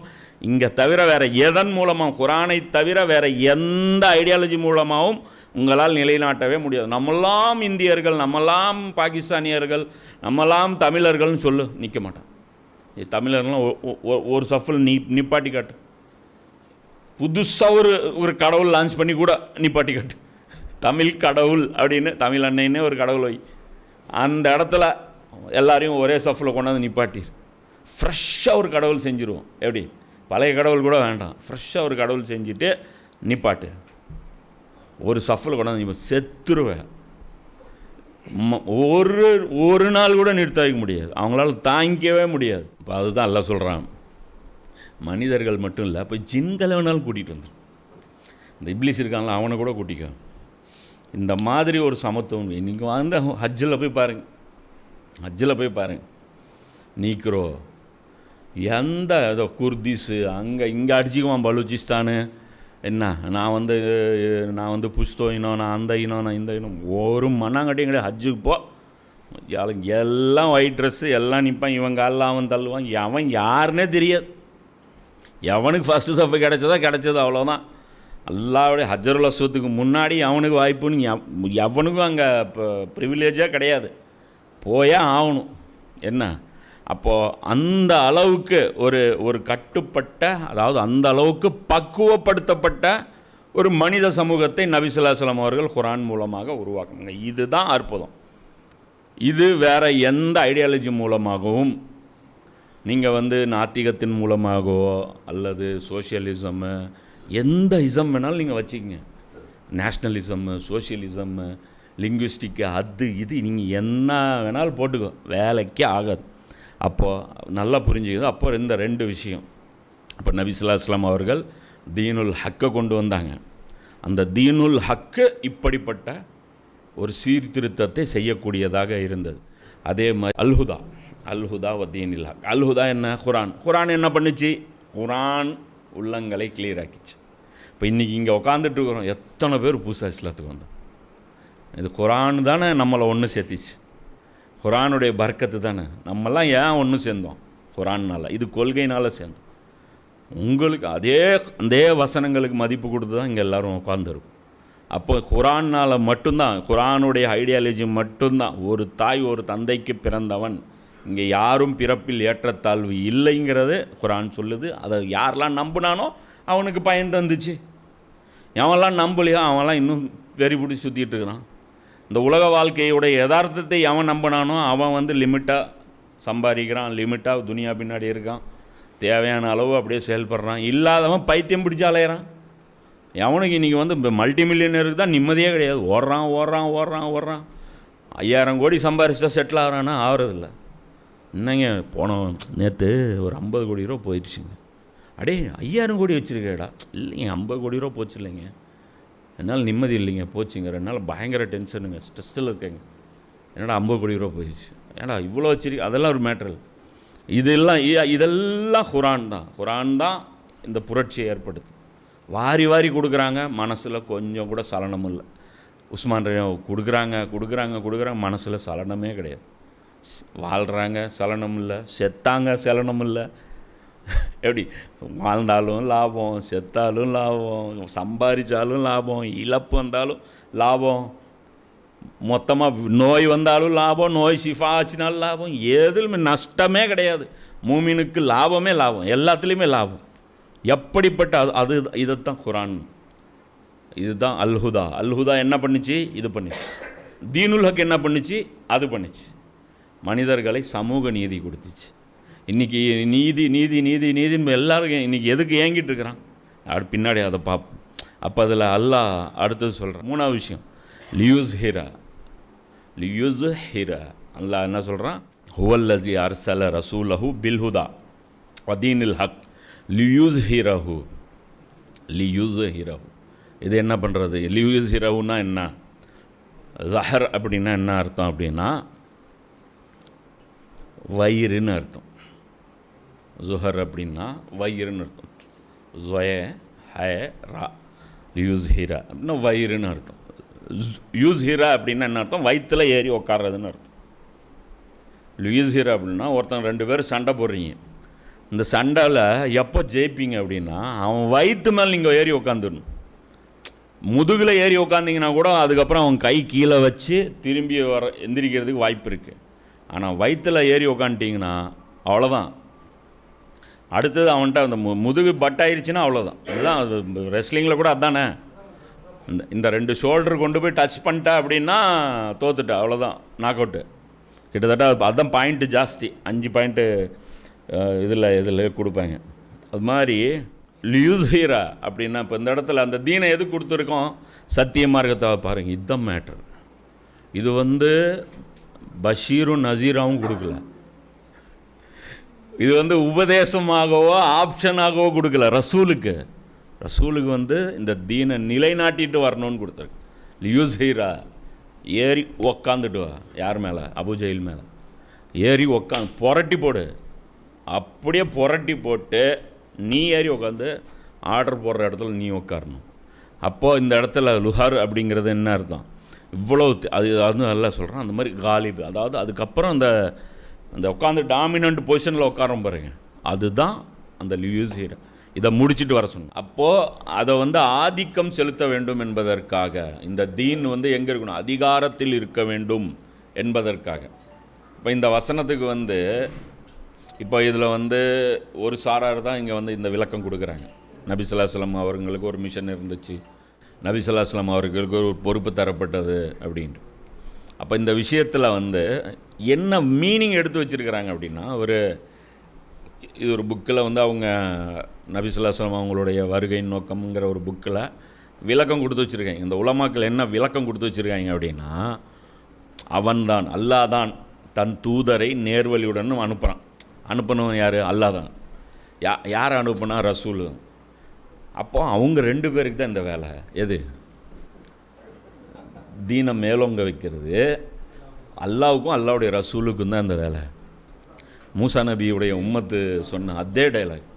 இங்கே தவிர வேறு எதன் மூலமாக, குர்ஆனை தவிர வேறு எந்த ஐடியாலஜி மூலமாகவும் உங்களால் நிலைநாட்டவே முடியாது. நம்மெல்லாம் இந்தியர்கள், நம்மெல்லாம் பாகிஸ்தானியர்கள், நம்மெல்லாம் தமிழர்கள்னு சொல்லு, நிற்க மாட்டான். தமிழர்கள்லாம் ஒரு சஃபில் நிப்பாட்டி காட்டு. புதுசாக ஒரு கடவுள் லான்ச் பண்ணி கூட நிப்பாட்டி காட்டு. தமிழ் கடவுள் அப்படின்னு தமிழ் அன்னைன்னே ஒரு கடவுள் வை. அந்த இடத்துல எல்லாரையும் ஒரே சஃபில் கொண்டாந்து நிப்பாட்டி ஃப்ரெஷ்ஷாக ஒரு கடவுள் செஞ்சுருவோம். எப்படி? பழைய கடவுள் கூட வேண்டாம், ஃப்ரெஷ்ஷாக ஒரு கடவுள் செஞ்சுட்டு நிப்பாட்டு. ஒரு சஃபில் கொண்டாந்து நீ செத்துருவேன். ஒரு நாள் கூட நிறுத்த வைக்க முடியாது, அவங்களால தாங்கிக்கவே முடியாது. இப்போ அதுதான் எல்லாம் சொல்கிறான். மனிதர்கள் மட்டும் இல்லை, இப்போ ஜின்களை வேணாலும் கூட்டிகிட்டு வந்துடும். இந்த இப்லீஸ் இருக்காங்களா, அவனை கூட கூட்டிக்க. இந்த மாதிரி ஒரு சமத்துவம் நீங்கள் வந்து ஹஜ்ஜில் போய் பாருங்கள், நீக்கிறோ எந்த ஏதோ குர்திஸு இங்கே அடிச்சிக்குவான், பலூச்சிஸ்தானு என்ன, நான் வந்து புஷ்தோ இனம், நான் அந்த இனம், நான் இந்த இனம், ஒரு மண்ணாங்கட்டியும் கிடையாது. ஹஜ்ஜுக்கு போ, எல்லாம் ஒயிட் ட்ரெஸ்ஸு, எல்லாம் நிற்பான், இவன் காலில் அவன் தள்ளுவான், அவன் யாருன்னே தெரியாது. எவனுக்கு ஃபஸ்ட்டு சஃபு கிடைச்சது அவ்வளோதான். அல்லாவுடைய ஹஜ்ஜருல் அஸ்வத்துக்கு முன்னாடி அவனுக்கு வாய்ப்புன்னு எவனுக்கும் அங்கே ப்ரிவிலேஜாக கிடையாது, போயே ஆகணும். என்ன அப்போது அந்த அளவுக்கு ஒரு கட்டுப்பட்ட, அதாவது அந்த அளவுக்கு பக்குவப்படுத்தப்பட்ட ஒரு மனித சமூகத்தை நபி ஸல்லல்லாஹு அலைஹி வஸல்லம் அவர்கள் குர்ஆன் மூலமாக உருவாக்குங்க. இதுதான் அற்புதம். இது வேறு எந்த ஐடியாலஜி மூலமாகவும், நீங்கள் வந்து நாத்திகத்தின் மூலமாகவோ அல்லது சோஷியலிசம்மு, எந்த இசம் வேணாலும் நீங்கள் வச்சுக்கங்க, நேஷ்னலிசம்மு, சோஷியலிசம்மு, லிங்குவிஸ்டிக்கு, இது நீங்கள் என்ன வேணாலும் போட்டுக்கோ, வேலைக்கே ஆகாது. அப்போது நல்லா புரிஞ்சுக்குது. அப்போ இந்த ரெண்டு விஷயம். அப்போ நபி ஸல்லல்லாஹு அலைஹி வஸல்லம் அவர்கள் தீனுல் ஹக்கை கொண்டு வந்தாங்க. அந்த தீனுல் ஹக்கு இப்படிப்பட்ட ஒரு சீர்திருத்தத்தை செய்யக்கூடியதாக இருந்தது. அதே மாதிரி அல்ஹுதா வ தீனில் ஹக். அல்ஹுதா என்ன? குர்ஆன் என்ன பண்ணுச்சு? குர்ஆன் உள்ளங்களை கிளியர் ஆக்கிச்சு. இப்போ இன்றைக்கி இங்கே உட்காந்துட்டு இருக்கிறோம், எத்தனை பேர் புதுசாக இஸ்லாத்துக்கு வந்தோம். இது குர்ஆன் தானே நம்மளை ஒன்று சேர்த்திச்சு. குர்ஆனுடைய பர்க்கத்து தானே. நம்மெல்லாம் ஏன் ஒன்று சேர்ந்தோம்? குர்ஆனால். இது கொள்கையினால் சேர்ந்தோம். உங்களுக்கு அதே வசனங்களுக்கு மதிப்பு கொடுத்து தான் இங்கே எல்லோரும் உட்காந்துருக்கும். அப்போ குர்ஆனால் மட்டும்தான், குர்ஆனுடைய ஐடியாலஜி மட்டும்தான். ஒரு தாய் ஒரு தந்தைக்கு பிறந்தவன், இங்கே யாரும் பிறப்பில் ஏற்றத்தாழ்வு இல்லைங்கிறது குர்ஆன் சொல்லுது. அதை யாரெல்லாம் நம்பினானோ அவனுக்கு பயன் தந்துச்சு. எவன்லாம் நம்பலையோ அவன்லாம் இன்னும் வெறி பிடிச்சி சுற்றிட்டு இருக்கிறான். இந்த உலக வாழ்க்கையோடைய யதார்த்தத்தை எவன் நம்பினானோ அவன் வந்து லிமிட்டாக சம்பாதிக்கிறான், லிமிட்டாக துனியா பின்னாடி இருக்கான், தேவையான அளவு அப்படியே செயல்படுறான். இல்லாதவன் பைத்தியம் பிடிச்சி அலையிறான். எவனுக்கு இன்றைக்கி வந்து இப்போ மல்டி மில்லியனருக்கு தான் நிம்மதியே கிடையாது. ஓடுறான் 5000 கோடி சம்பாரிச்சா செட்டில் ஆகிறான்னா ஆகிறதில்ல. என்னங்க நேற்று ஒரு 50 கோடி ரூபா போயிடுச்சுங்க. அடே 5000 கோடி வச்சுருக்கேடா. இல்லைங்க 50 கோடி ரூபா போச்சு இல்லைங்க, என்னால் நிம்மதி இல்லைங்க, போச்சுங்க, 2 நாள் பயங்கர டென்ஷனுங்க, ஸ்ட்ரெஸ்ஸில் இருக்கேங்க. என்னடா 50 கோடி ரூபா போயிடுச்சு, ஏடா இவ்வளோ வச்சிருக்கு, அதெல்லாம் ஒரு மேட்ரு. இதெல்லாம் குரான் தான் இந்த புரட்சியை ஏற்படுத்து. வாரி வாரி கொடுக்குறாங்க, மனசில் கொஞ்சம் கூட சலனமும் இல்லை. உஸ்மான் கொடுக்குறாங்க, மனசில் சலனமே கிடையாது. வாழ்கிறாங்க, சலனம் இல்லை, செத்தாங்க, சலனம் இல்லை. எப்படி வாழ்ந்தாலும் லாபம், செத்தாலும் லாபம், சம்பாதிச்சாலும் லாபம், இழப்பு வந்தாலும் லாபம், மொத்தமாக நோய் வந்தாலும் லாபம், நோய் ஷிஃபா ஆச்சுனாலும் லாபம், எதுலையுமே நஷ்டமே கிடையாது. மூமினுக்கு லாபமே லாபம், எல்லாத்துலேயுமே லாபம். எப்படிப்பட்ட அது இதைத்தான் குரான், இதுதான் அல்ஹுதா என்ன பண்ணிச்சு, இது பண்ணிச்சு. தீனுல் ஹக் என்ன பண்ணிச்சு, அது பண்ணிச்சு. மனிதர்களை சமூக நீதி கொடுத்துச்சு. இன்றைக்கி நீதின்னு எல்லாருக்கும் இன்றைக்கி எதுக்கு ஏங்கிட்டு இருக்கிறான், பின்னாடி அதை பார்ப்போம். அப்போ அதில் அல்லாஹ் அடுத்தது சொல்கிறான். 3வது விஷயம், லியூஸ் ஹீரா. அல்லாஹ் என்ன சொல்கிறான், ஹுவல்லஸி அர்சல ரசூலஹு பில்ஹுதா வதீனில் ஹக் லியூஸ் ஹீரஹு. இது என்ன பண்ணுறது? லியூஸ் ஹீரஹுன்னா என்ன? ஜஹர் அப்படின்னா என்ன அர்த்தம் அப்படின்னா வயிறுன்னு அர்த்தம். ஜுஹர் அப்படின்னா வயிறுன்னு அர்த்தம். ஜொய ஹே ரா யூஸ் ஹீரா அப்படின்னா வயிறுன்னு அர்த்தம். யூஸ் ஹீரா அப்படின்னா என்ன அர்த்தம்? வயிற்றில் ஏறி உக்காடுறதுன்னு அர்த்தம். யூஸ் ஹீரா அப்படின்னா ஒருத்தன் 2 பேரும் சண்டை போடுறீங்க. இந்த சண்டையில் எப்போ ஜெயிப்பீங்க அப்படின்னா அவன் வயிற்று மேலே நீங்கள் ஏறி உக்காந்துடணும். முதுகில் ஏறி உக்காந்திங்கன்னா கூட அதுக்கப்புறம் அவன் கை கீழே வச்சு திரும்பி எந்திரிக்கிறதுக்கு வாய்ப்பு இருக்குது. ஆனால் வயிற்றில் ஏறி உக்காந்துட்டிங்கன்னா அவ்வளோதான். அடுத்தது அவன்கிட்ட அந்த முதுகு பட்டாயிருச்சுன்னா அவ்வளோதான். அதுதான் ரெஸ்லிங்கில் கூட அதுதானே. இந்த 2 ஷோல்டர் கொண்டு போய் டச் பண்ணிட்டா அப்படின்னா தோத்துட்டா, அவ்வளோதான், நாக் அவுட்டு. கிட்டத்தட்ட அதுதான் பாயிண்ட்டு ஜாஸ்தி, 5 பாயிண்ட்டு இதில் கொடுப்பாங்க. அது மாதிரி லியூஸ் ஹீரா அப்படின்னா இப்போ இந்த இடத்துல அந்த தீனை எது கொடுத்துருக்கோம்? சத்திய மார்க்கத்தை பாருங்கள், இதுதான் மேட்ரு. இது வந்து பஷீரும் நசீராவும் கொடுக்கல. இது வந்து உபதேசமாகவோ ஆப்ஷனாகவோ கொடுக்கல. ரசூலுக்கு வந்து இந்த தீனை நிலைநாட்டிட்டு வரணும்னு கொடுத்துருக்கு. லியூஸ் ஹீரா ஏறி உக்காந்துட்டு வா. யார் மேலே? அபுஜெயில் மேலே ஏறி புரட்டி போடு. அப்படியே புரட்டி போட்டு நீ ஏறி உட்காந்து ஆர்டர் போடுற இடத்துல நீ உட்காரணும். அப்போது இந்த இடத்துல லுஹர் அப்படிங்கிறது என்ன அர்த்தம்? இவ்வளோ அது நல்லா சொல்கிறான். அந்த மாதிரி காலிபு, அதாவது அதுக்கப்புறம் அந்த உட்காந்து டாமினண்ட் பொசிஷனில் உட்காரோம் பாருங்க, அதுதான் அந்த லியூஸ் ஹீரா. இதை முடிச்சுட்டு வர சொன்னோம். அப்போது அதை வந்து ஆதிக்கம் செலுத்த வேண்டும் என்பதற்காக இந்த தீன் வந்து எங்கே இருக்கணும்? அதிகாரத்தில் இருக்க வேண்டும் என்பதற்காக. இப்போ இந்த வசனத்துக்கு வந்து இப்போ இதில் வந்து ஒரு சாரார் தான் இங்கே வந்து இந்த விளக்கம் கொடுக்குறாங்க. நபி ஸல்லல்லாஹு அலைஹி வஸல்லம் அவர்களுக்கு ஒரு மிஷன் இருந்துச்சு, நபி ஸல்லல்லாஹு அலைஹி வஸல்லம் அவர்களுக்கு ஒரு பொறுப்பு தரப்பட்டது அப்படின்ட்டு. அப்போ இந்த விஷயத்தில் வந்து என்ன மீனிங் எடுத்து வச்சுருக்கிறாங்க அப்படின்னா, இது ஒரு புக்கில் வந்து அவங்க நபி ஸல்லல்லாஹு அலைஹி வஸல்லம் அவங்களுடைய வருகையின் நோக்கம்ங்கிற ஒரு புக்கில் விளக்கம் கொடுத்து வச்சுருக்காங்க. இந்த உலமாக்கள் என்ன விளக்கம் கொடுத்து வச்சுருக்காங்க அப்படின்னா, அவன்தான் அல்லாஹ் தான் தன் தூதரை நேர்வழியுடன் அனுப்புகிறான். அனுப்பணும் யார்? அல்லாஹ் தான். யாரை அனுப்புனா? ரசூல். அப்போ அவங்க 2 பேருக்கு தான் இந்த வேலை. எது? தீனை மேலோங்க வைக்கிறது. அல்லாவுக்கும் அல்லாவுடைய ரசூலுக்கும் தான் இந்த வேலை. மூசா நபியுடைய உம்மத்து சொன்ன அதே டைலாக்,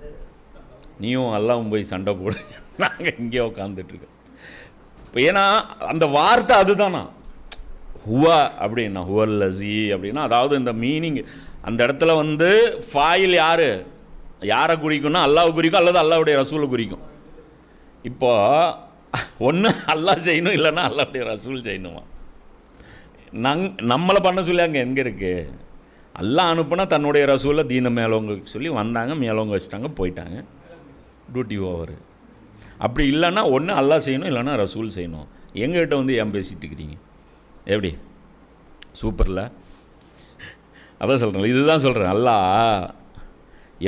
நீயும் அல்லாவும் போய் சண்டை போடு, நாங்கள் இங்கே உட்காந்துட்ருக்கோம். இப்போ ஏன்னா அந்த வார்த்தை அதுதானா, ஹுவா அப்படின்னா, ஹுவல் லஸீ அப்படின்னா, அதாவது இந்த மீனிங் அந்த இடத்துல வந்து ஃபாயில் யாரை குறிக்கும்னா அல்லாஹ் குறிக்கும், அல்லது அல்லாவுடைய ரசூலை குறிக்கும். இப்போது ஒன்று அல்லாஹ் செய்யணும், இல்லைன்னா அல்லாவுடைய ரசூல் செய்யணுமா? நம்மளை பண்ண சொல்லி அங்கே எங்கே இருக்குது? அல்லாஹ் அனுப்புனா தன்னுடைய ரசூலை தீனை மேலவங்க சொல்லி வந்தாங்க, மேலவங்க வச்சுட்டாங்க, போயிட்டாங்க, டியூட்டி ஓவர். அப்படி இல்லைன்னா ஒன்று அல்லாஹ் செய்யணும், இல்லைன்னா ரசூல் செய்யணும். எங்ககிட்ட வந்து ஏன் பேசிகிட்டு இருக்கிறீங்க? எப்படி சூப்பரில்? அதான் சொல்கிறேன், இதுதான் சொல்கிறேன். அல்லாஹ்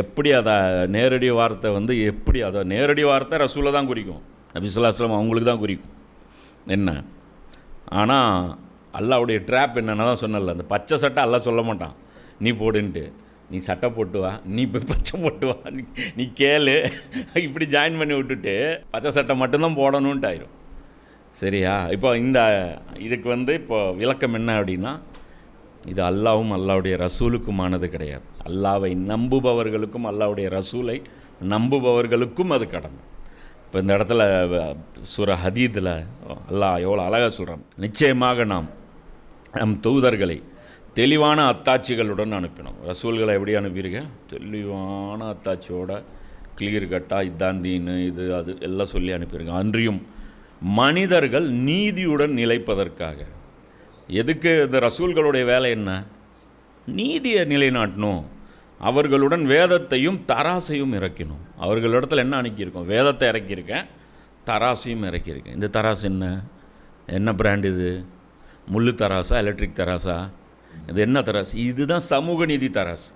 எப்படி அதை நேரடி வார்த்தை வந்து எப்படி அதை நேரடி வார்த்தை ரசூலை தான் குறிக்கும், நபி ஸல்லல்லாஹு அலைஹி வஸல்லம் அவங்களுக்கு தான் குறிக்கும். என்ன ஆனால் அல்லாஹ்வுடைய ட்ராப் என்னென்ன தான் சொன்னல, அந்த பச்சை சட்டை அல்லாஹ் சொல்ல மாட்டான் நீ போடுன்ட்டு. நீ சட்டை போட்டு வா, நீ போய் பச்சை போட்டு வா, நீ கேளு, இப்படி ஜாயின் பண்ணி விட்டுட்டு பச்சை சட்டை மட்டும்தான் போடணுன்ட்டு ஆயிரும். சரியா? இப்போ இதுக்கு வந்து இப்போ விளக்கம் என்ன அப்படின்னா, இது அல்லாஹ்வும் அல்லாஹ்வுடைய ரசூலுக்குமானது கிடையாது. அல்லாஹ்வை நம்புபவர்களுக்கும் அல்லாஹ்வுடைய ரசூலை நம்புபவர்களுக்கும் அது கடமை. இப்போ இந்த இடத்துல சூரா ஹதீதில் அல்லாஹ் எவ்வளோ அழகாக சொல்கிறான், நிச்சயமாக நாம் நம் தூதர்களை தெளிவான அத்தாட்சிகளுடன் அனுப்பினோம். ரசூல்களை எப்படி அனுப்பியிருக்கேன்? தெளிவான அத்தாட்சியோட, கிளியர் கட்டாக இதான் தீனு இது அது எல்லாம் சொல்லி அனுப்பியிருக்கேன். அன்றியும் மனிதர்கள் நீதியுடன் நிலைப்பதற்காக. எதுக்கு இந்த ரசூல்களுடைய வேலை என்ன? நீதியை நிலைநாட்டணும். அவர்களுடன் வேதத்தையும் தராசையும் இறக்கினோம். அவர்களிடத்தில் என்ன அனுப்பியிருக்கோம்? வேதத்தை இறக்கியிருக்கேன், தராசையும் இறக்கியிருக்கேன். இந்த தராசு என்ன பிராண்ட் இது? முள்ளு தராசா, எலக்ட்ரிக் தராசா? இது என்ன தராசு? இதுதான் சமூக நீதி தராசு.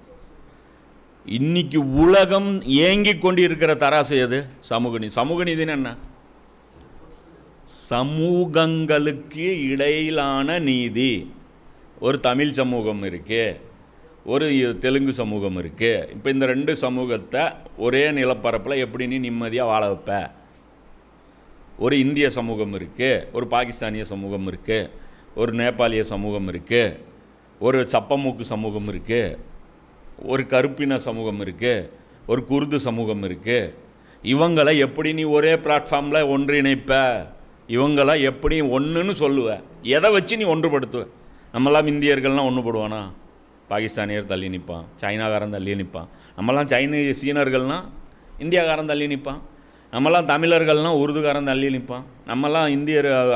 இன்னைக்கு உலகம் ஏங்கி கொண்டு இருக்கிற தராசு எது? சமூக நீதி. சமூக நீதின்னு என்ன? சமூகங்களுக்கு இடையிலான நீதி. ஒரு தமிழ் சமூகம் இருக்குது, ஒரு தெலுங்கு சமூகம் இருக்குது. இப்போ இந்த ரெண்டு சமூகத்தை ஒரே நிலப்பரப்பில் எப்படி நீ நிம்மதியாக வாழ வைப்ப? ஒரு இந்திய சமூகம் இருக்குது, ஒரு பாகிஸ்தானிய சமூகம் இருக்குது, ஒரு நேபாளிய சமூகம் இருக்குது, ஒரு சப்பமூக்கு சமூகம் இருக்குது, ஒரு கருப்பின சமூகம் இருக்குது, ஒரு குர்து சமூகம் இருக்குது. இவங்களை எப்படி நீ ஒரே பிளாட்ஃபார்மில் ஒன்றிணைப்ப? இவங்களை எப்படி ஒன்றுன்னு சொல்லுவ? எதை வச்சு நீ ஒன்றுபடுத்துவ? நம்மளாம் இந்தியர்கள்லாம் ஒன்றுபடுவானா? பாகிஸ்தானியர் தள்ளி நிற்பான், சைனாக்காரன் தள்ளி நிற்பான். நம்மலாம் சீனர்கள்னால் இந்தியாக்காரன் தள்ளி நிற்பான். நம்மலாம் தமிழர்கள்னால் உருதுகாரன் தள்ளி நிற்பான். நம்மலாம்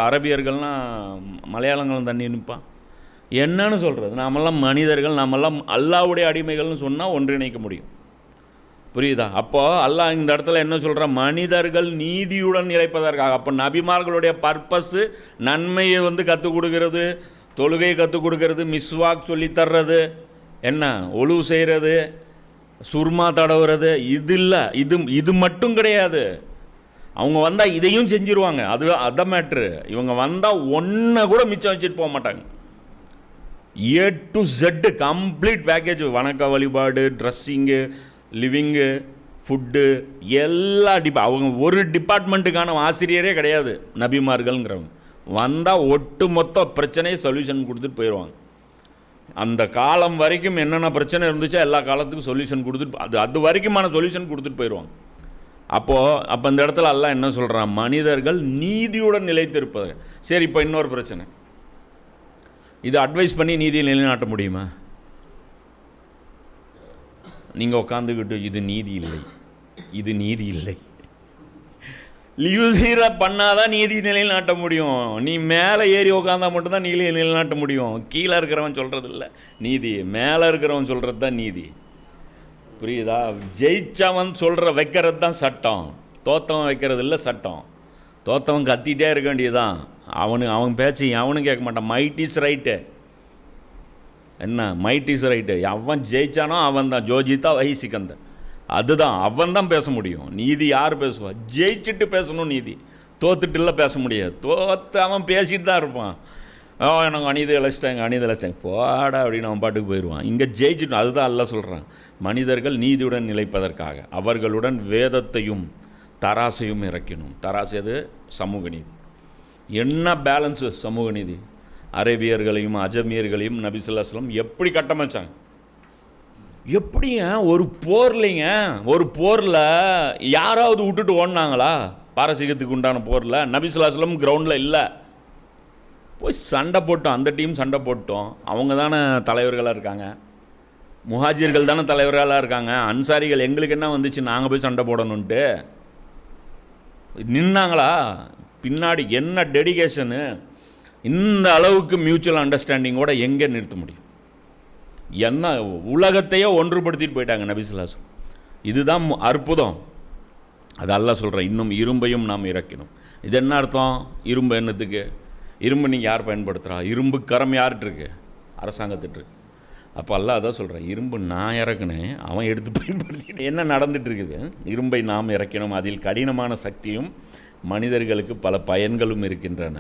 அரபியர்கள்னால் மலையாளங்களும் தள்ளி நிற்பான். என்னன்னு சொல்கிறது? நம்மெல்லாம் மனிதர்கள், நம்மெல்லாம் அல்லாஹ்வுடைய அடிமைகள்னு சொன்னால் ஒன்றிணைக்க முடியும். புரியுதா? அப்போது அல்லாஹ் இந்த இடத்துல என்ன சொல்கிறான்? மனிதர்கள் நீதியுடன் நிலைப்பதற்காக. அப்போ நபிமார்களுடைய பர்பஸ்ஸு நன்மையை வந்து கற்றுக் கொடுக்கறது, தொழுகை கற்றுக் கொடுக்கறது, மிஸ்வாக் சொல்லித்தர்றது, என்ன ஒழுவு செய்கிறது, சுர்மா தடவுறது. இது இல்லை, இது மட்டும் கிடையாது. அவங்க வந்தால் இதையும் செஞ்சுருவாங்க. அது மேட்ரு. இவங்க வந்தால் ஒன்றை கூட மிச்சம் வச்சுட்டு போக மாட்டாங்க. A to Z complete package. வணக்க வழிபாடு, ட்ரெஸ்ஸிங்கு, லிவிங்கு, ஃபுட்டு, எல்லா அவங்க ஒரு டிபார்ட்மெண்ட்டுக்கான ஆசிரியரே கிடையாது நபிமார்கள்ங்கிறவங்க. வந்தால் ஒட்டு மொத்த பிரச்சனையை சொல்யூஷன் கொடுத்துட்டு போயிடுவாங்க. அந்த காலம் வரைக்கும் என்னென்ன பிரச்சனை இருந்துச்சோ எல்லா காலத்துக்கும் சொல்யூஷன் கொடுத்துட்டு அது வரைக்குமான சொல்யூஷன் கொடுத்துட்டு போயிடுவாங்க. அப்போ அந்த இடத்துல அல்லாஹ் என்ன சொல்கிறான்? மனிதர்கள் நீதியுடன் நிலைத்திருப்பது. சரி, இப்போ இன்னொரு பிரச்சனை. இது அட்வைஸ் பண்ணி நீதியை நிலைநாட்ட முடியுமா? நீங்கள் உட்காந்துக்கிட்டு இது நீதி இல்லை, இது நீதி இல்லை, லியூசீரா பண்ணாதான் நீதி நிலைநாட்ட முடியும். நீ மேலே ஏறி உட்காந்தா மட்டும்தான் நீதி நிலைநாட்ட முடியும். கீழே இருக்கிறவன் சொல்கிறது இல்லை நீதி, மேலே இருக்கிறவன் சொல்கிறது தான் நீதி. புரியுதா? ஜெயிச்சவன் வைக்கிறது தான் சட்டம், தோத்தவன் வைக்கிறது இல்லை சட்டம். தோத்தவன் கத்திகிட்டே இருக்க வேண்டியதுதான். அவன் பேச்சு அவனும் கேட்க மாட்டான். Might is right. என்ன மைட் இஸ் ரைட்டு? அவன் ஜெயிச்சானோ அவன் தான். ஜோஜித்தா வஹி சிக்கந்தர், அதுதான் அவன் தான் பேச முடியும். நீதி யார் பேசுவா? ஜெயிச்சுட்டு பேசணும் நீதி, தோத்துட்டுலாம் பேச முடியாது. தோத்து அவன் பேசிட்டு தான் இருப்பான். எனக்கு அநீதி இழைச்சிட்டாங்க போடா அப்படின்னு அவன் பாட்டுக்கு போயிடுவான். இங்கே ஜெயிச்சுட்டு, அதுதான் அல்லாஹ் சொல்கிறான். மனிதர்கள் நீதியுடன் நிலைப்பதற்காக அவர்களுடன் வேதத்தையும் தராசையும் இறக்கணும். தராசு எது? சமூக நீதி. என்ன பேலன்ஸு சமூக நீதி? அரேபியர்களையும் அஜமியர்களையும் நபி ஸல்லல்லாஹு அலைஹி வஸல்லம் எப்படி கட்டமைச்சாங்க? எப்படிங்க ஒரு போரில் யாராவது விட்டுட்டு ஓடினாங்களா? பாரசீகத்துக்கு உண்டான போரில் நபி ஸல்லல்லாஹு அலைஹி வஸல்லம் கிரவுண்டில் இல்லை. போய் சண்டை போட்டோம், அந்த டீம் சண்டை போட்டோம். அவங்க தானே தலைவர்களாக இருக்காங்க, முஹாஜிர்கள் தானே தலைவர்களாக இருக்காங்க. அன்சாரிகள் எங்களுக்கு என்ன வந்துச்சு, நாங்கள் போய் சண்டை போடணுன்ட்டு நின்னாங்களா? பின்னாடி என்ன டெடிகேஷனு! இந்த அளவுக்கு மியூச்சுவல் அண்டர்ஸ்டாண்டிங்கோட எங்கே நிறுத்த முடியும்? என்ன உலகத்தையே ஒன்றுபடுத்திட்டு போயிட்டாங்க நபி ஸல்லல்லாஹு அலைஹி வஸல்லம். இதுதான் அற்புதம். அது அல்லாஹ் சொல்கிறேன், இன்னும் இரும்பையும் நாம் இறக்கணும். இது என்ன அர்த்தம்? இரும்பு என்னத்துக்கு? இரும்பு நீங்கள் யார் பயன்படுத்துகிறா? இரும்பு கரம் யார்கிட்ட இருக்கு? அரசாங்கத்திட்டு இருக்கு. அப்போ அல்லாஹ் அதான் சொல்கிறேன், இரும்பு நான் இறக்குனேன், அவன் எடுத்து பயன்படுத்திட்டு என்ன நடந்துட்டு இருக்குது? இரும்பை நாம் இறக்கணும், அதில் கடினமான சக்தியும் மனிதர்களுக்கு பல பயன்களும் இருக்கின்றன.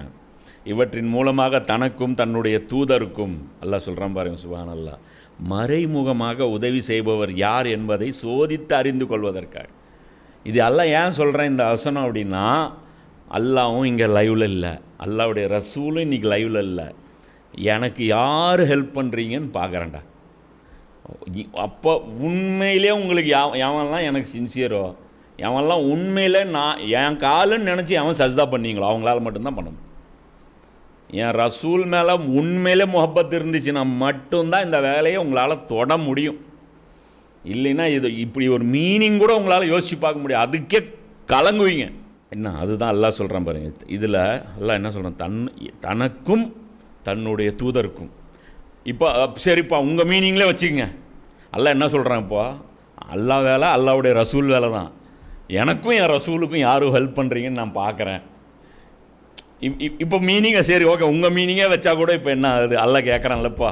இவற்றின் மூலமாக தனக்கும் தன்னுடைய தூதருக்கும் அல்லாஹ் சொல்கிறான் பாருங்க, சுப்ஹானல்லாஹ், மறைமுகமாக உதவி செய்பவர் யார் என்பதை சோதித்து அறிந்து கொள்வதற்காக. இது அல்லாஹ் ஏன் சொல்கிறேன் இந்த வசனம் அப்படின்னா, அல்லாவும் இங்கே லைவில் இல்லை, அல்லாவுடைய ரசூலும் இன்றைக்கி லைவில் இல்லை, எனக்கு யார் ஹெல்ப் பண்ணுறீங்கன்னு பார்க்குறேன்டா. அப்போ உண்மையிலே உங்களுக்கு எவன்லாம் எனக்கு சின்சியரோ, எவன்லாம் உண்மையிலே நான் என் காலுன்னு நினச்சி அவன் சஜ்தா பண்ணீங்களோ அவங்களால மட்டும்தான் பண்ண முடியும். என் ரசூல் மேலே உண்மையிலே முஹப்பத் இருந்துச்சுன்னா மட்டும்தான் இந்த வேலையை உங்களால் தொட முடியும். இல்லைன்னா இது இப்படி ஒரு மீனிங் கூட உங்களால் யோசித்து பார்க்க முடியும், அதுக்கே கலங்குவீங்க. என்ன அதுதான் அல்லாஹ் சொல்கிறான் பாருங்க. இதில் அல்லாஹ் என்ன சொல்கிறான், தனக்கும் தன்னுடைய தூதருக்கும். இப்போ சரிப்பா உங்கள் மீனிங்லே வச்சுக்கங்க. அல்லாஹ் என்ன சொல்கிறான், இப்போ அல்லாஹ் வேலை அல்லாவுடைய ரசூல் வேலை தான். எனக்கும் என் ரசூலுக்கும் யாரும் ஹெல்ப் பண்ணுறீங்கன்னு நான் பார்க்குறேன். இப்போ மீனிங்கை சரி ஓகே உங்கள் மீனிங்கே வச்சா கூட இப்போ என்ன ஆகுது? அல்லாஹ் கேட்குறான்லப்பா,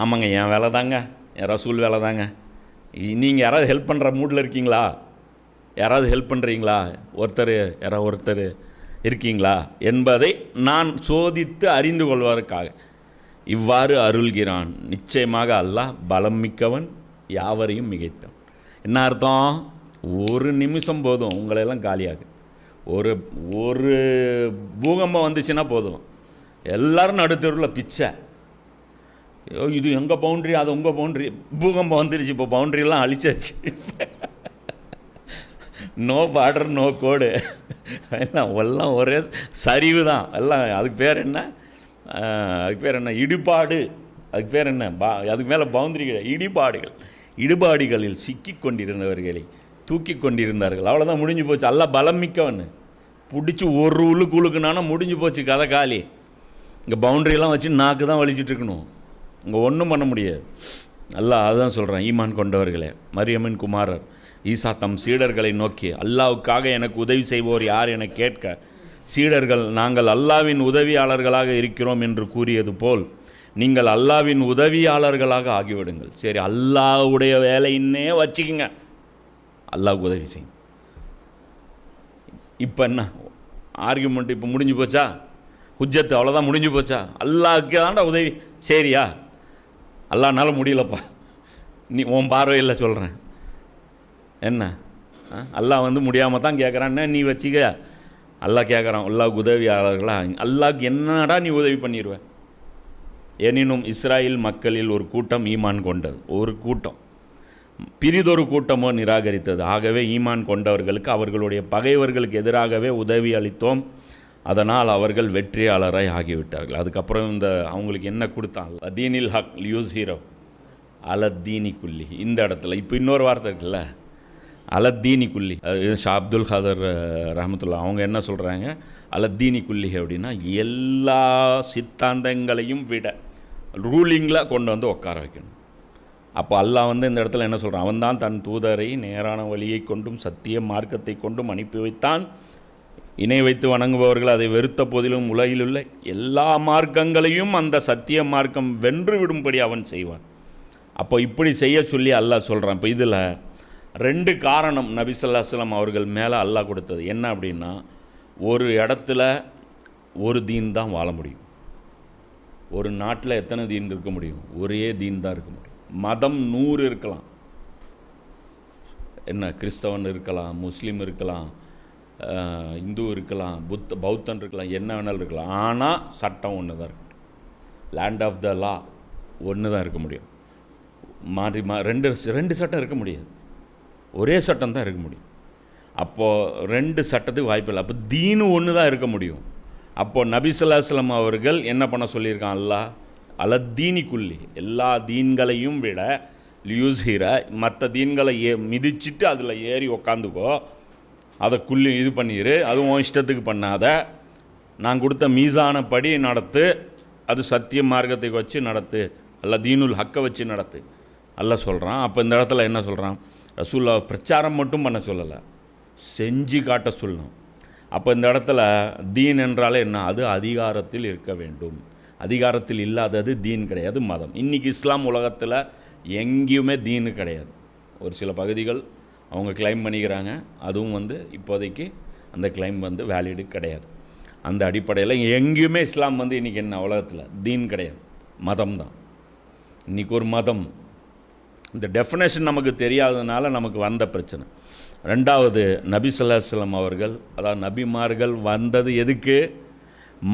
ஆமாங்க என் வேலை தாங்க, என் ரசூல் வேலை தாங்க. நீங்கள் யாராவது ஹெல்ப் பண்ணுற மூடில் இருக்கீங்களா? யாராவது ஹெல்ப் பண்ணுறீங்களா? ஒருத்தர் இருக்கீங்களா என்பதை நான் சோதித்து அறிந்து கொள்வதற்காக இவ்வாறு அருள்கிறான். நிச்சயமாக அல்லாஹ் பலம் மிக்கவன், யாவரையும் மிகைத்தவன். என்ன அர்த்தம்? ஒரு நிமிஷம் போதும் உங்களையெல்லாம் காலியாகு. ஒரு பூகம்பம் வந்துச்சுன்னா போதும், எல்லோரும் நடுத்தருவில் பிச்சை. இது எங்கள் பவுண்ட்ரி, அது உங்கள் பவுண்ட்ரி. பூகம்பம் வந்துடுச்சு, இப்போ பவுண்ட்ரியெல்லாம் அழிச்சாச்சு. நோ பார்டர் நோ கோடு, எல்லாம் ஒரே சரிவு தான் எல்லாம். அதுக்கு பேர் என்ன? இடிபாடு. அதுக்கு பேர் என்ன? அதுக்கு மேலே பவுண்டரி இடிபாடுகள். இடிபாடுகளில் சிக்கி கொண்டிருந்தவர்களை தூக்கி கொண்டிருந்தார்கள். அவ்வளோதான், முடிஞ்சு போச்சு. அல்லாஹ் பலம் மிக்கவன். பிடிச்சி ஒரு உழுக்குனானா முடிஞ்சு போச்சு, கதை காலி. இங்கே பவுண்ட்ரியெல்லாம் வச்சு நாக்கு தான் வலிச்சுட்டு இருக்கணும், இங்கே ஒன்றும் பண்ண முடியாது. அல்லாஹ் அதுதான் சொல்கிறேன், ஈமான் கொண்டவர்களே, மரியமின் குமாரர் ஈசா தம் சீடர்களை நோக்கி, அல்லாவுக்காக எனக்கு உதவி செய்வோர் யார் என கேட்க, சீடர்கள் நாங்கள் அல்லாவின் உதவியாளர்களாக இருக்கிறோம் என்று கூறியது போல் நீங்கள் அல்லாவின் உதவியாளர்களாக ஆகிவிடுங்கள். சரி, அல்லாவுடைய வேலைன்னே வச்சுக்கிங்க, அல்லாவுக்கு உதவி செய்யும். இப்போ என்ன ஆர்கியூமெண்ட்? இப்போ முடிஞ்சு போச்சா? ஹுஜ்ஜத்து அவ்வளோதான், முடிஞ்சு போச்சா? அல்லாவுக்கு தான்டா உதவி. சரியா, அல்லாஹ்னால முடியலப்பா, நீ உன் பார்வையில் சொல்கிறேன். என்ன அல்லாஹ் முடியாமல் தான் கேட்குறான்னு நீ வச்சுக்க. அல்லாஹ் கேட்குறான், அல்லாஹ்வுக்கு உதவியாளர்களா? அல்லாஹ்க்கு என்னடா நீ உதவி பண்ணிடுவ? எனினும் இஸ்ராயேல் மக்களில் ஒரு கூட்டம் ஈமான் கொண்டது, ஒரு கூட்டம் பிரிதொரு கூட்டமோ நிராகரித்தது. ஆகவே ஈமான் கொண்டவர்களுக்கு அவர்களுடைய பகைவர்களுக்கு எதிராகவே உதவி அளித்தோம், அதனால் அவர்கள் வெற்றியாளராய் ஆகிவிட்டார்கள். அதுக்கப்புறம் அவங்களுக்கு என்ன கொடுத்தான்? தீனில் ஹக் லியூஸ் ஹீரோ அலத்தீனி குல்லி. இந்த இடத்துல இப்போ இன்னொரு வார்த்தை இருக்குல்ல, அலத்தீனி குல்லி. ஷா அப்துல் காதர் ரஹமத்துல்லா அவங்க என்ன சொல்கிறாங்க, அலத்தீனி குல்லி அப்படின்னா எல்லா சித்தாந்தங்களையும் விட ரூலிங்கில் கொண்டு வந்து உட்கார வைக்கணும். அப்போ அல்லாஹ் இந்த இடத்துல என்ன சொல்கிறான், அவன்தான் தன் தூதரை நேரான வழியை கொண்டும் சத்திய மார்க்கத்தை கொண்டும் அனுப்பி வைத்தான். இணை வைத்து வணங்குபவர்கள் அதை வெறுத்த போதிலும் உலகிலுள்ள எல்லா மார்க்கங்களையும் அந்த சத்திய மார்க்கம் வென்று விடும்படி அவன் செய்வான். அப்போ இப்படி செய்ய சொல்லி அல்லாஹ் சொல்கிறான். இப்போ இதில் 2 காரணம் நபி ஸல்லல்லாஹு அலைஹி வஸல்லம் அவர்கள் மேலே அல்லாஹ் கொடுத்தது. என்ன அப்படின்னா, ஒரு இடத்துல ஒரு தீன் தான் வாழ முடியும். ஒரு நாட்டில் எத்தனை தீன் இருக்க முடியும்? ஒரே தீன் தான் இருக்க முடியும். மதம் 100 இருக்கலாம், என்ன கிறிஸ்தவன் இருக்கலாம், முஸ்லீம் இருக்கலாம், இந்து இருக்கலாம், பௌத்தன் இருக்கலாம், என்ன வேணாலும் இருக்கலாம். ஆனால் சட்டம் ஒன்று தான் இருக்க முடியும். லேண்ட் ஆஃப் த லா ஒன்று தான் இருக்க முடியும். மாறி ரெண்டு சட்டம் இருக்க முடியாது, ஒரே சட்டம் தான் இருக்க முடியும். அப்போது 2 சட்டத்துக்கு வாய்ப்பு இல்லை. அப்போ தீனு ஒன்று தான் இருக்க முடியும். அப்போது நபி ஸல்லல்லாஹு அலைஹி வஸல்லம் அவர்கள் என்ன பண்ண சொல்லியிருக்கான்? அல்லாஹ் அலத்தீனி குல்லி, எல்லா தீன்களையும் விட லியூஸ்ஹீர, மற்ற தீன்களை மிதிச்சுட்டு அதில் ஏறி உக்காந்துக்கோ, அதை குள்ளி இது பண்ணிடு, அதுவும் இஷ்டத்துக்கு பண்ணாத, நான் கொடுத்த மீசான படி நடத்து, அது சத்திய மார்க்கத்தை வச்சு நடத்து, அல்ல தீனுல் ஹக்கை வச்சு நடத்து அல்லாஹ் சொல்கிறான். அப்போ இந்த இடத்துல என்ன சொல்கிறான்? ரசூலுல்லாஹ் பிரச்சாரம் மட்டும் பண்ண சொல்லலை, செஞ்சு காட்ட சொல்லணும். அப்போ இந்த இடத்துல தீன் என்றாலே என்ன? அது அதிகாரத்தில் இருக்க வேண்டும். அதிகாரத்தில் இல்லாதது தீன் கிடையாது, மதம். இன்றைக்கி இஸ்லாம் உலகத்தில் எங்கேயுமே தீனு கிடையாது. ஒரு சில பகுதிகள் அவங்க கிளைம் பண்ணிக்கிறாங்க, அதுவும் இப்போதைக்கு அந்த கிளைம் வேலிடு கிடையாது. அந்த அடிப்படையில் எங்கேயுமே இஸ்லாம் இன்றைக்கி என்ன உலகத்தில் தீன் கிடையாது, மதம் தான். இன்றைக்கி ஒரு மதம், இந்த டெஃபினேஷன் நமக்கு தெரியாததுனால நமக்கு வந்த பிரச்சனை. ரெண்டாவது, நபி ஸல்லல்லாஹு அலைஹி வஸல்லம் அவர்கள், அதாவது நபிமார்கள் வந்தது எதுக்கு?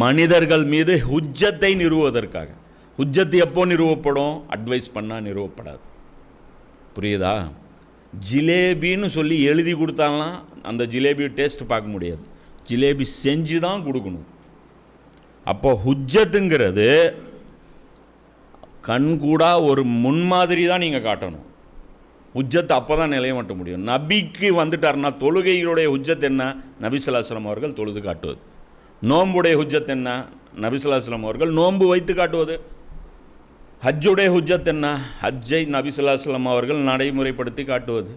மனிதர்கள் மீது ஹுஜ்ஜத்தை நிறுவுவதற்காக. ஹுஜ்ஜத்து எப்போ நிறுவப்படும்? அட்வைஸ் பண்ணால் நிறுவப்படாது. புரியுதா? ஜிலேபின்னு சொல்லி எழுதி கொடுத்தாலாம் அந்த ஜிலேபி டேஸ்ட் பார்க்க முடியாது, ஜிலேபி செஞ்சு தான் கொடுக்கணும். அப்போ ஹுஜ்ஜத்துங்கிறது கண்கூடா ஒரு முன்மாதிரி தான் நீங்கள் காட்டணும். ஹுஜ்ஜத் அப்போ தான் நிலைய மாட்ட முடியும். நபிக்கு வந்துட்டார்னா தொழுகைகளுடைய ஹுஜ்ஜத் என்ன? நபி ஸல்லல்லாஹு அலைஹி வஸல்லம் அவர்கள் தொழுது காட்டுவது. நோன்புடைய ஹுஜ்ஜத் என்ன? நபி ஸல்லல்லாஹு அலைஹி வஸல்லம் அவர்கள் நோன்பு வைத்து காட்டுவது. ஹஜ்ஜுடைய ஹுஜ்ஜத் என்ன? ஹஜ்ஜை நபி ஸல்லல்லாஹு அலைஹி வஸல்லம் அவர்கள் நடைமுறைப்படுத்தி காட்டுவது.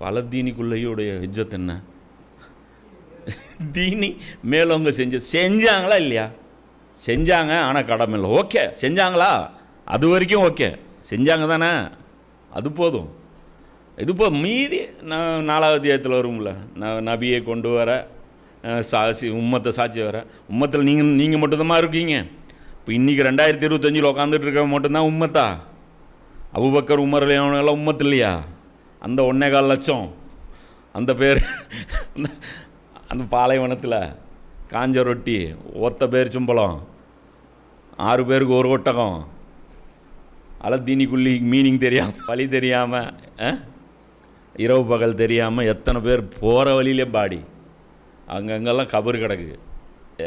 பல தீனிக்குள்ளையுடைய ஹுஜ்ஜத் என்ன? தீனி மேலவங்க செஞ்சாங்களா இல்லையா? செஞ்சாங்க, ஆனால் கடமை இல்லை. ஓகே, செஞ்சாங்களா? அது வரைக்கும் ஓகே, செஞ்சாங்க தானே, அது போதும். இது மீதி 4வது அத்தியாயத்தில் வரும்ல, நபியை கொண்டு வர சாட்சி, உம்மத்தை சாட்சி வர. உம்மத்தில் நீங்கள் மட்டும்தான் இருக்கீங்க. இப்போ இன்றைக்கி 2025 உட்காந்துட்டு இருக்க மட்டும்தான் உம்மத்தா? அபூபக்கர், உமர் எல்லாம் உம்மத்து இல்லையா? அந்த 1.25 லட்சம், அந்த பேர் அந்த பாலைவனத்தில் காஞ்ச ரொட்டி, ஒத்த பேரிச்சம்பழம், 6 பேருக்கு ஒரு ஒட்டகம், அலத்தீனிக்குள்ளி மீனிங் தெரியாமல், வழி தெரியாமல், இரவு பகல் தெரியாமல் எத்தனை பேர் போகிற வழியிலே பாடி. அங்கங்கெல்லாம் கபர் கிடக்கு.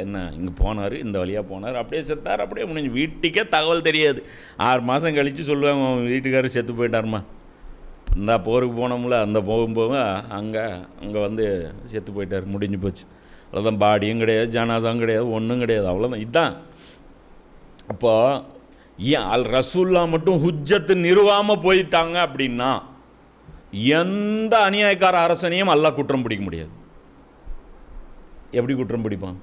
என்ன, இங்கே போனார், இந்த வழியாக போனார், அப்படியே செத்தார், அப்படியே முடிஞ்சு. வீட்டுக்கே தகவல் தெரியாது. 6 மாதம் கழித்து சொல்லுவாங்க, அவன் வீட்டுக்காரர் செத்து போயிட்டாருமா. இந்த போருக்கு போனோம்ல, அந்த போகும்போது அங்கே செத்து போயிட்டார், முடிஞ்சு போச்சு. அவ்வளோதான். பாடியும் கிடையாது, ஜனாதாவும் கிடையாது, ஒன்றும் கிடையாது, அவ்வளோதான். இதுதான். அப்போது ஏன் ரசூல்லா மட்டும் ஹுஜ்ஜத்து நிறுவாமல் போயிட்டாங்க அப்படின்னா எந்த அநியாயக்கார அரசனையும் அல்லாஹ் குற்றம் பிடிக்க முடியாது. எப்படி குற்றம் பிடிப்பான்?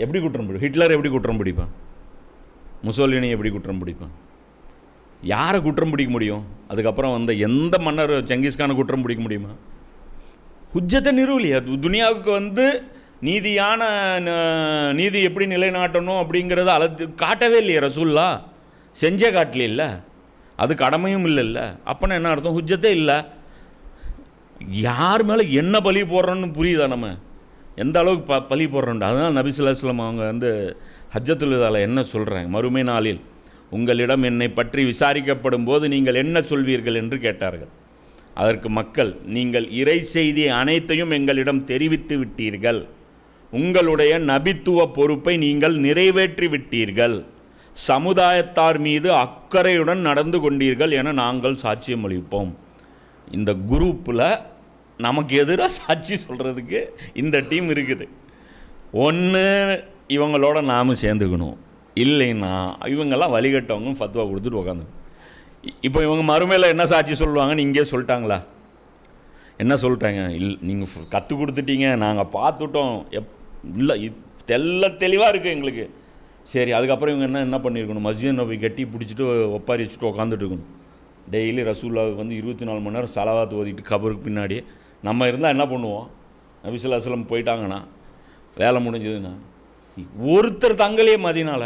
எப்படி குற்றம் பிடி? ஹிட்லர் எப்படி குற்றம் பிடிப்பான்? முசோலினி எப்படி குற்றம் பிடிப்பான்? யாரை குற்றம் பிடிக்க முடியும்? அதுக்கப்புறம் எந்த மன்னர், செங்கிஸ்கானை குற்றம் பிடிக்க முடியுமா? ஹுஜ்ஜத்தை நிறுவலையா? துனியாவுக்கு நீதியான நீதி எப்படி நிலைநாட்டணும் அப்படிங்கிறத காட்டவே இல்லையே ரசூல்லா. செஞ்சே காட்டல இல்லை, அது கடமையும் இல்லைல்ல. அப்போனா என்ன அர்த்தம்? ஹுஜ்ஜத்தே இல்லை. யார் மேலே என்ன பலி போடுறோன்னு புரியுதா? நம்ம எந்த அளவுக்கு பலி போடுறோம். அதுதான் நபி ஸல்லல்லாஹு அலைஹி வஸல்லம் அவங்க ஹஜ்ஜத்துல் விதால என்ன சொல்கிறாங்க? மறுமை நாளில் உங்களிடம் என்னை பற்றி விசாரிக்கப்படும் போது நீங்கள் என்ன சொல்வீர்கள் என்று கேட்டார்கள். அதற்கு மக்கள், நீங்கள் இறை செய்தி அனைத்தையும் எங்களிடம் தெரிவித்து விட்டீர்கள், உங்களுடைய நபித்துவ பொறுப்பை நீங்கள் நிறைவேற்றி விட்டீர்கள், சமுதாயத்தார் மீது அக்கறையுடன் நடந்து கொண்டீர்கள் என நாங்கள் சாட்சியம் அளிப்போம். இந்த குரூப்பில் நமக்கு எதிராக சாட்சி சொல்கிறதுக்கு இந்த டீம் இருக்குது. ஒன்று இவங்களோட நாம் சேர்ந்துக்கணும், இல்லைன்னா இவங்கெல்லாம் வழிகட்டவங்க ஃபத்வா கொடுத்துட்டு உக்காந்து. இப்போ இவங்க மறுமையில் என்ன சாட்சி சொல்லுவாங்கன்னு இங்கே சொல்லிட்டாங்களா? என்ன சொல்லிட்டாங்க? நீங்கள் கற்றுக் கொடுத்துட்டீங்க, நாங்கள் பார்த்துட்டோம், இல்லை தெளிவாக இருக்குது எங்களுக்கு. சரி, அதுக்கப்புறம் இவங்க என்ன பண்ணியிருக்கணும்? மஸ்ஜித் நபி கட்டி பிடிச்சிட்டு ஒப்பாரி வச்சுட்டு உட்காந்துட்டு இருக்கணும். டெய்லி ரசூலுல்லாஹ்வுக்கு 24 மணி நேரம் ஸலவாத் ஓதிட்டு கபருக்கு பின்னாடி. நம்ம இருந்தால் என்ன பண்ணுவோம்? நபி ஸல்லல்லாஹு அலைஹி வஸல்லம் போயிட்டாங்கன்னா, வேலை முடிஞ்சதுன்னா, ஒருத்தர் தங்கலையே மதீனால,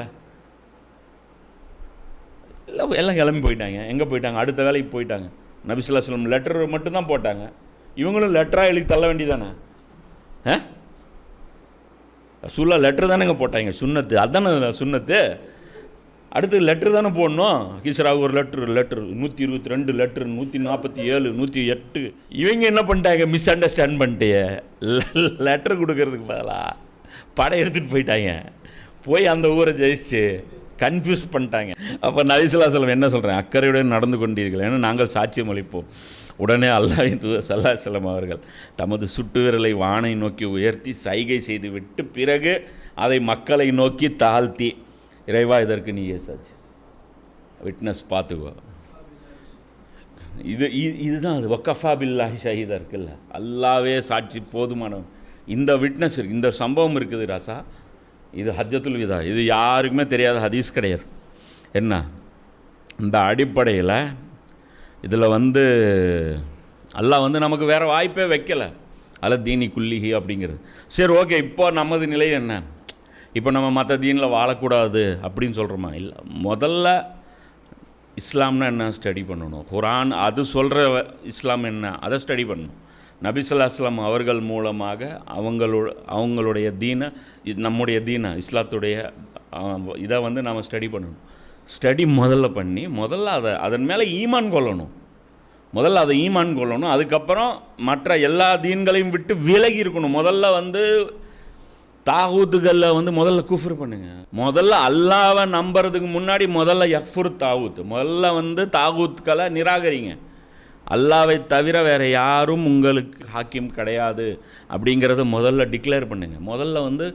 எல்லாம் கிளம்பி போயிட்டாங்க. எங்கே போயிட்டாங்க? அடுத்த வேலைக்கு போயிட்டாங்க. நபி ஸல்லல்லாஹு அலைஹி வஸல்லம் லெட்டர் மட்டும்தான் போட்டாங்க. இவங்களும் லெட்டராக எழுதி தள்ள வேண்டியதானே? ரசூல்லா லெட்டர் தானேங்க போட்டாங்க, சுன்னத்து, அதுதானே சுன்னத்து. அடுத்து லெட்ரு தானே போடணும். கிஸ்ராவுக்கு ஒரு லெட்ரு 122 லெட்ரு, 147, 108. இவங்க என்ன பண்ணிட்டாங்க? மிஸ் அண்டர்ஸ்டாண்ட் பண்ணிட்டு லெட்ரு கொடுக்கறதுக்கு பதிலாக படம் எடுத்துகிட்டு போயிட்டாங்க. போய் அந்த ஊரை ஜெயிச்சு கன்ஃபியூஸ் பண்ணிட்டாங்க. அப்போ நபி ஸல்லல்லாஹு அலைஹி வஸல்லம் என்ன சொல்கிறேன்? அக்கறையுடன் நடந்து கொண்டீர்கள் என நாங்கள் சாட்சியம் அளிப்போம். உடனே அல்லாஹ்வின் தூதர் ஸல்லல்லாஹு அலைஹி வஸல்லம் அவர்கள் தமது சுட்டு விரலை வானை நோக்கி உயர்த்தி சைகை செய்துவிட்டு பிறகு அதை மக்களை நோக்கி தாழ்த்தி, இறைவா இதற்கு நீயே சாட்சி, விட்னஸ் பார்த்துக்கோ. இதுதான் அது வக்கஃபா பில்லாஹி ஷஹீதா இருக்குல்ல, அல்லாவே சாட்சி போதுமானவன். இந்த விட்னஸ் இருக்குது, இந்த சம்பவம் இருக்குது ராசா. இது ஹஜ்ஜத்துல் விதா, இது யாருக்குமே தெரியாத ஹதீஸ் கிடையாது. என்ன இந்த அடிப்படையில் இதில் அல்லாஹ் நமக்கு வேறு வாய்ப்பே வைக்கலை. தீனி குல்லிஹி அப்படிங்கிறது. சரி, ஓகே, இப்போ நமது நிலை என்ன? இப்போ நம்ம மற்ற தீனில் வாழக்கூடாது அப்படின்னு சொல்கிறோமா? இல்லை, முதல்ல இஸ்லாம்னா என்ன ஸ்டடி பண்ணணும். குரான் அது சொல்கிற இஸ்லாம் என்ன அதை ஸ்டடி பண்ணணும். நபி ஸல்லல்லாஹு அலைஹி வஸல்லம் அவர்கள் மூலமாக அவங்களுடைய தீனை, நம்முடைய தீனை, இஸ்லாத்துடைய இதை நாம் ஸ்டடி பண்ணணும். ஸ்டடி முதல்ல பண்ணி அதன் மேலே ஈமான் கொள்ளணும். முதல்ல அதை ஈமான் கொள்ளணும். அதுக்கப்புறம் மற்ற எல்லா தீன்களையும் விட்டு விலகி இருக்கணும். முதல்ல தாகூத்துகளில் முதல்ல குஃப்ர் பண்ணுங்க. முதல்ல அல்லாவை நம்புறதுக்கு முன்னாடி முதல்ல யக்ஃபுர் தாகூத், முதல்ல தாகூத்துக்களை நிராகரிங்க. அல்லாவை தவிர வேறு யாரும் உங்களுக்கு ஹாக்கிம் கிடையாது அப்படிங்கிறத முதல்ல டிக்ளேர் பண்ணுங்கள். முதல்ல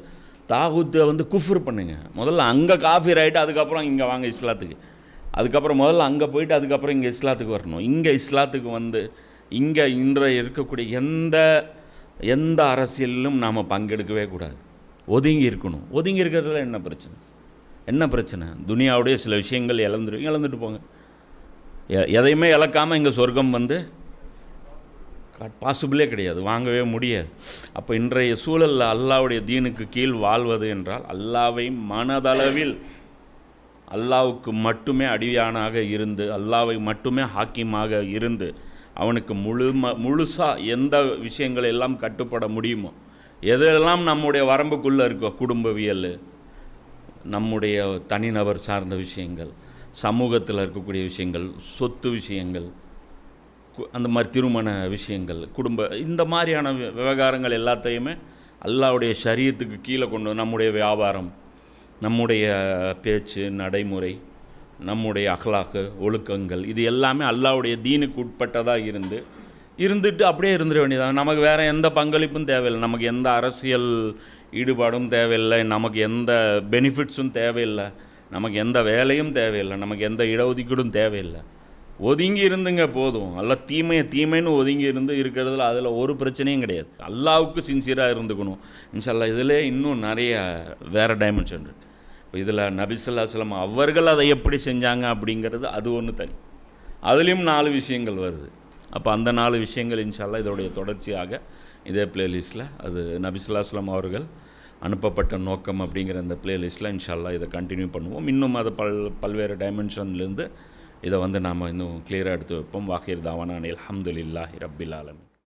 தாகூத்தை குஃப்ர் பண்ணுங்கள். முதல்ல அங்கே காஃபிர் ஆகிட்டு அதுக்கப்புறம் இங்கே வாங்க இஸ்லாத்துக்கு. அதுக்கப்புறம் முதல்ல அங்கே போயிட்டு அதுக்கப்புறம் இங்கே இஸ்லாத்துக்கு வரணும். இங்கே இஸ்லாத்துக்கு இங்கே இன்றைய இருக்கக்கூடிய எந்த அரசியலிலும் நாம் பங்கெடுக்கவே கூடாது. ஒதுங்கி இருக்கணும். ஒதுங்கி இருக்கிறதுல என்ன பிரச்சனை? துனியாவுடைய சில விஷயங்கள் இழந்துட்டு போங்க. எதையுமே இழக்காமல் இங்கே சொர்க்கம் பாசிபிளே கிடையாது, வாங்கவே முடியாது. அப்போ இன்றைய சூழலில் அல்லாஹ்வுடைய தீனுக்கு கீழ் வாழ்வது என்றால் அல்லாஹ்வை மனதளவில் அல்லாஹ்வுக்கு மட்டுமே அடியானாக இருந்து, அல்லாஹ்வை மட்டுமே ஹாக்கிமாக இருந்து, அவனுக்கு முழுசாக எந்த விஷயங்கள் எல்லாம் கட்டுப்பட முடியுமோ, எதெல்லாம் நம்முடைய வரம்புக்குள்ளே இருக்கோ, குடும்பவியல், நம்முடைய தனிநபர் சார்ந்த விஷயங்கள், சமூகத்தில் இருக்கக்கூடிய விஷயங்கள், சொத்து விஷயங்கள், அந்த மாதிரி திருமண விஷயங்கள், இந்த மாதிரியான விவகாரங்கள் எல்லாத்தையுமே அல்லாஹ்வுடைய ஷரியத்துக்கு கீழே கொண்டு, நம்முடைய வியாபாரம், நம்முடைய பேச்சு நடைமுறை, நம்முடைய அஹ்லாக்கு ஒழுக்கங்கள், இது எல்லாமே அல்லாஹ்வுடைய தீனுக்கு உட்பட்டதாக இருந்துட்டு அப்படியே இருந்துட வேண்டியதான். நமக்கு வேறு எந்த பங்களிப்பும் தேவையில்லை, நமக்கு எந்த அரசியல் ஈடுபாடும் தேவையில்லை, நமக்கு எந்த பெனிஃபிட்ஸும் தேவையில்லை, நமக்கு எந்த வேலையும் தேவையில்லை, நமக்கு எந்த இடஒதுக்கீடும் தேவையில்லை. ஒதுங்கி இருந்துங்க போதும். தீமைன்னு ஒதுங்கி இருக்கிறதுல அதில் ஒரு பிரச்சனையும் கிடையாது. அல்லாஹ்வுக்கு சின்சியராக இருந்துக்கணும். இன்ஷா அல்லாஹ் இதில் இன்னும் நிறைய வேறு டைமென்ஷன் இருக்குது. இப்போ இதில் நபி ஸல்லல்லாஹு அலைஹி வஸல்லம் அவர்கள் அதை எப்படி செஞ்சாங்க அப்படிங்கிறது அது ஒன்று தனி. அதுலேயும் 4 விஷயங்கள் வருது. அப்போ அந்த 4 விஷயங்கள் இன்ஷா அல்லாஹ் இதோடைய தொடர்ச்சியாக இதே பிளேலிஸ்ட்டில், அது நபி ஸல்லல்லாஹு அலைஹி வஸல்லம் அவர்கள் அனுப்பப்பட்ட நோக்கம் அப்படிங்கிற அந்த பிளேலிஸ்ட்டில் இன்ஷா அல்லாஹ் இதை கண்டினியூ பண்ணுவோம். இன்னும் அது பல்வேறு டைமென்ஷன்லேருந்து இதை நாம் இன்னும் கிளியராக எடுத்து வைப்போம். வாஹிர் தாவானா அல்ஹம்துலில்லாஹி ரப்பில் ஆலமீன்.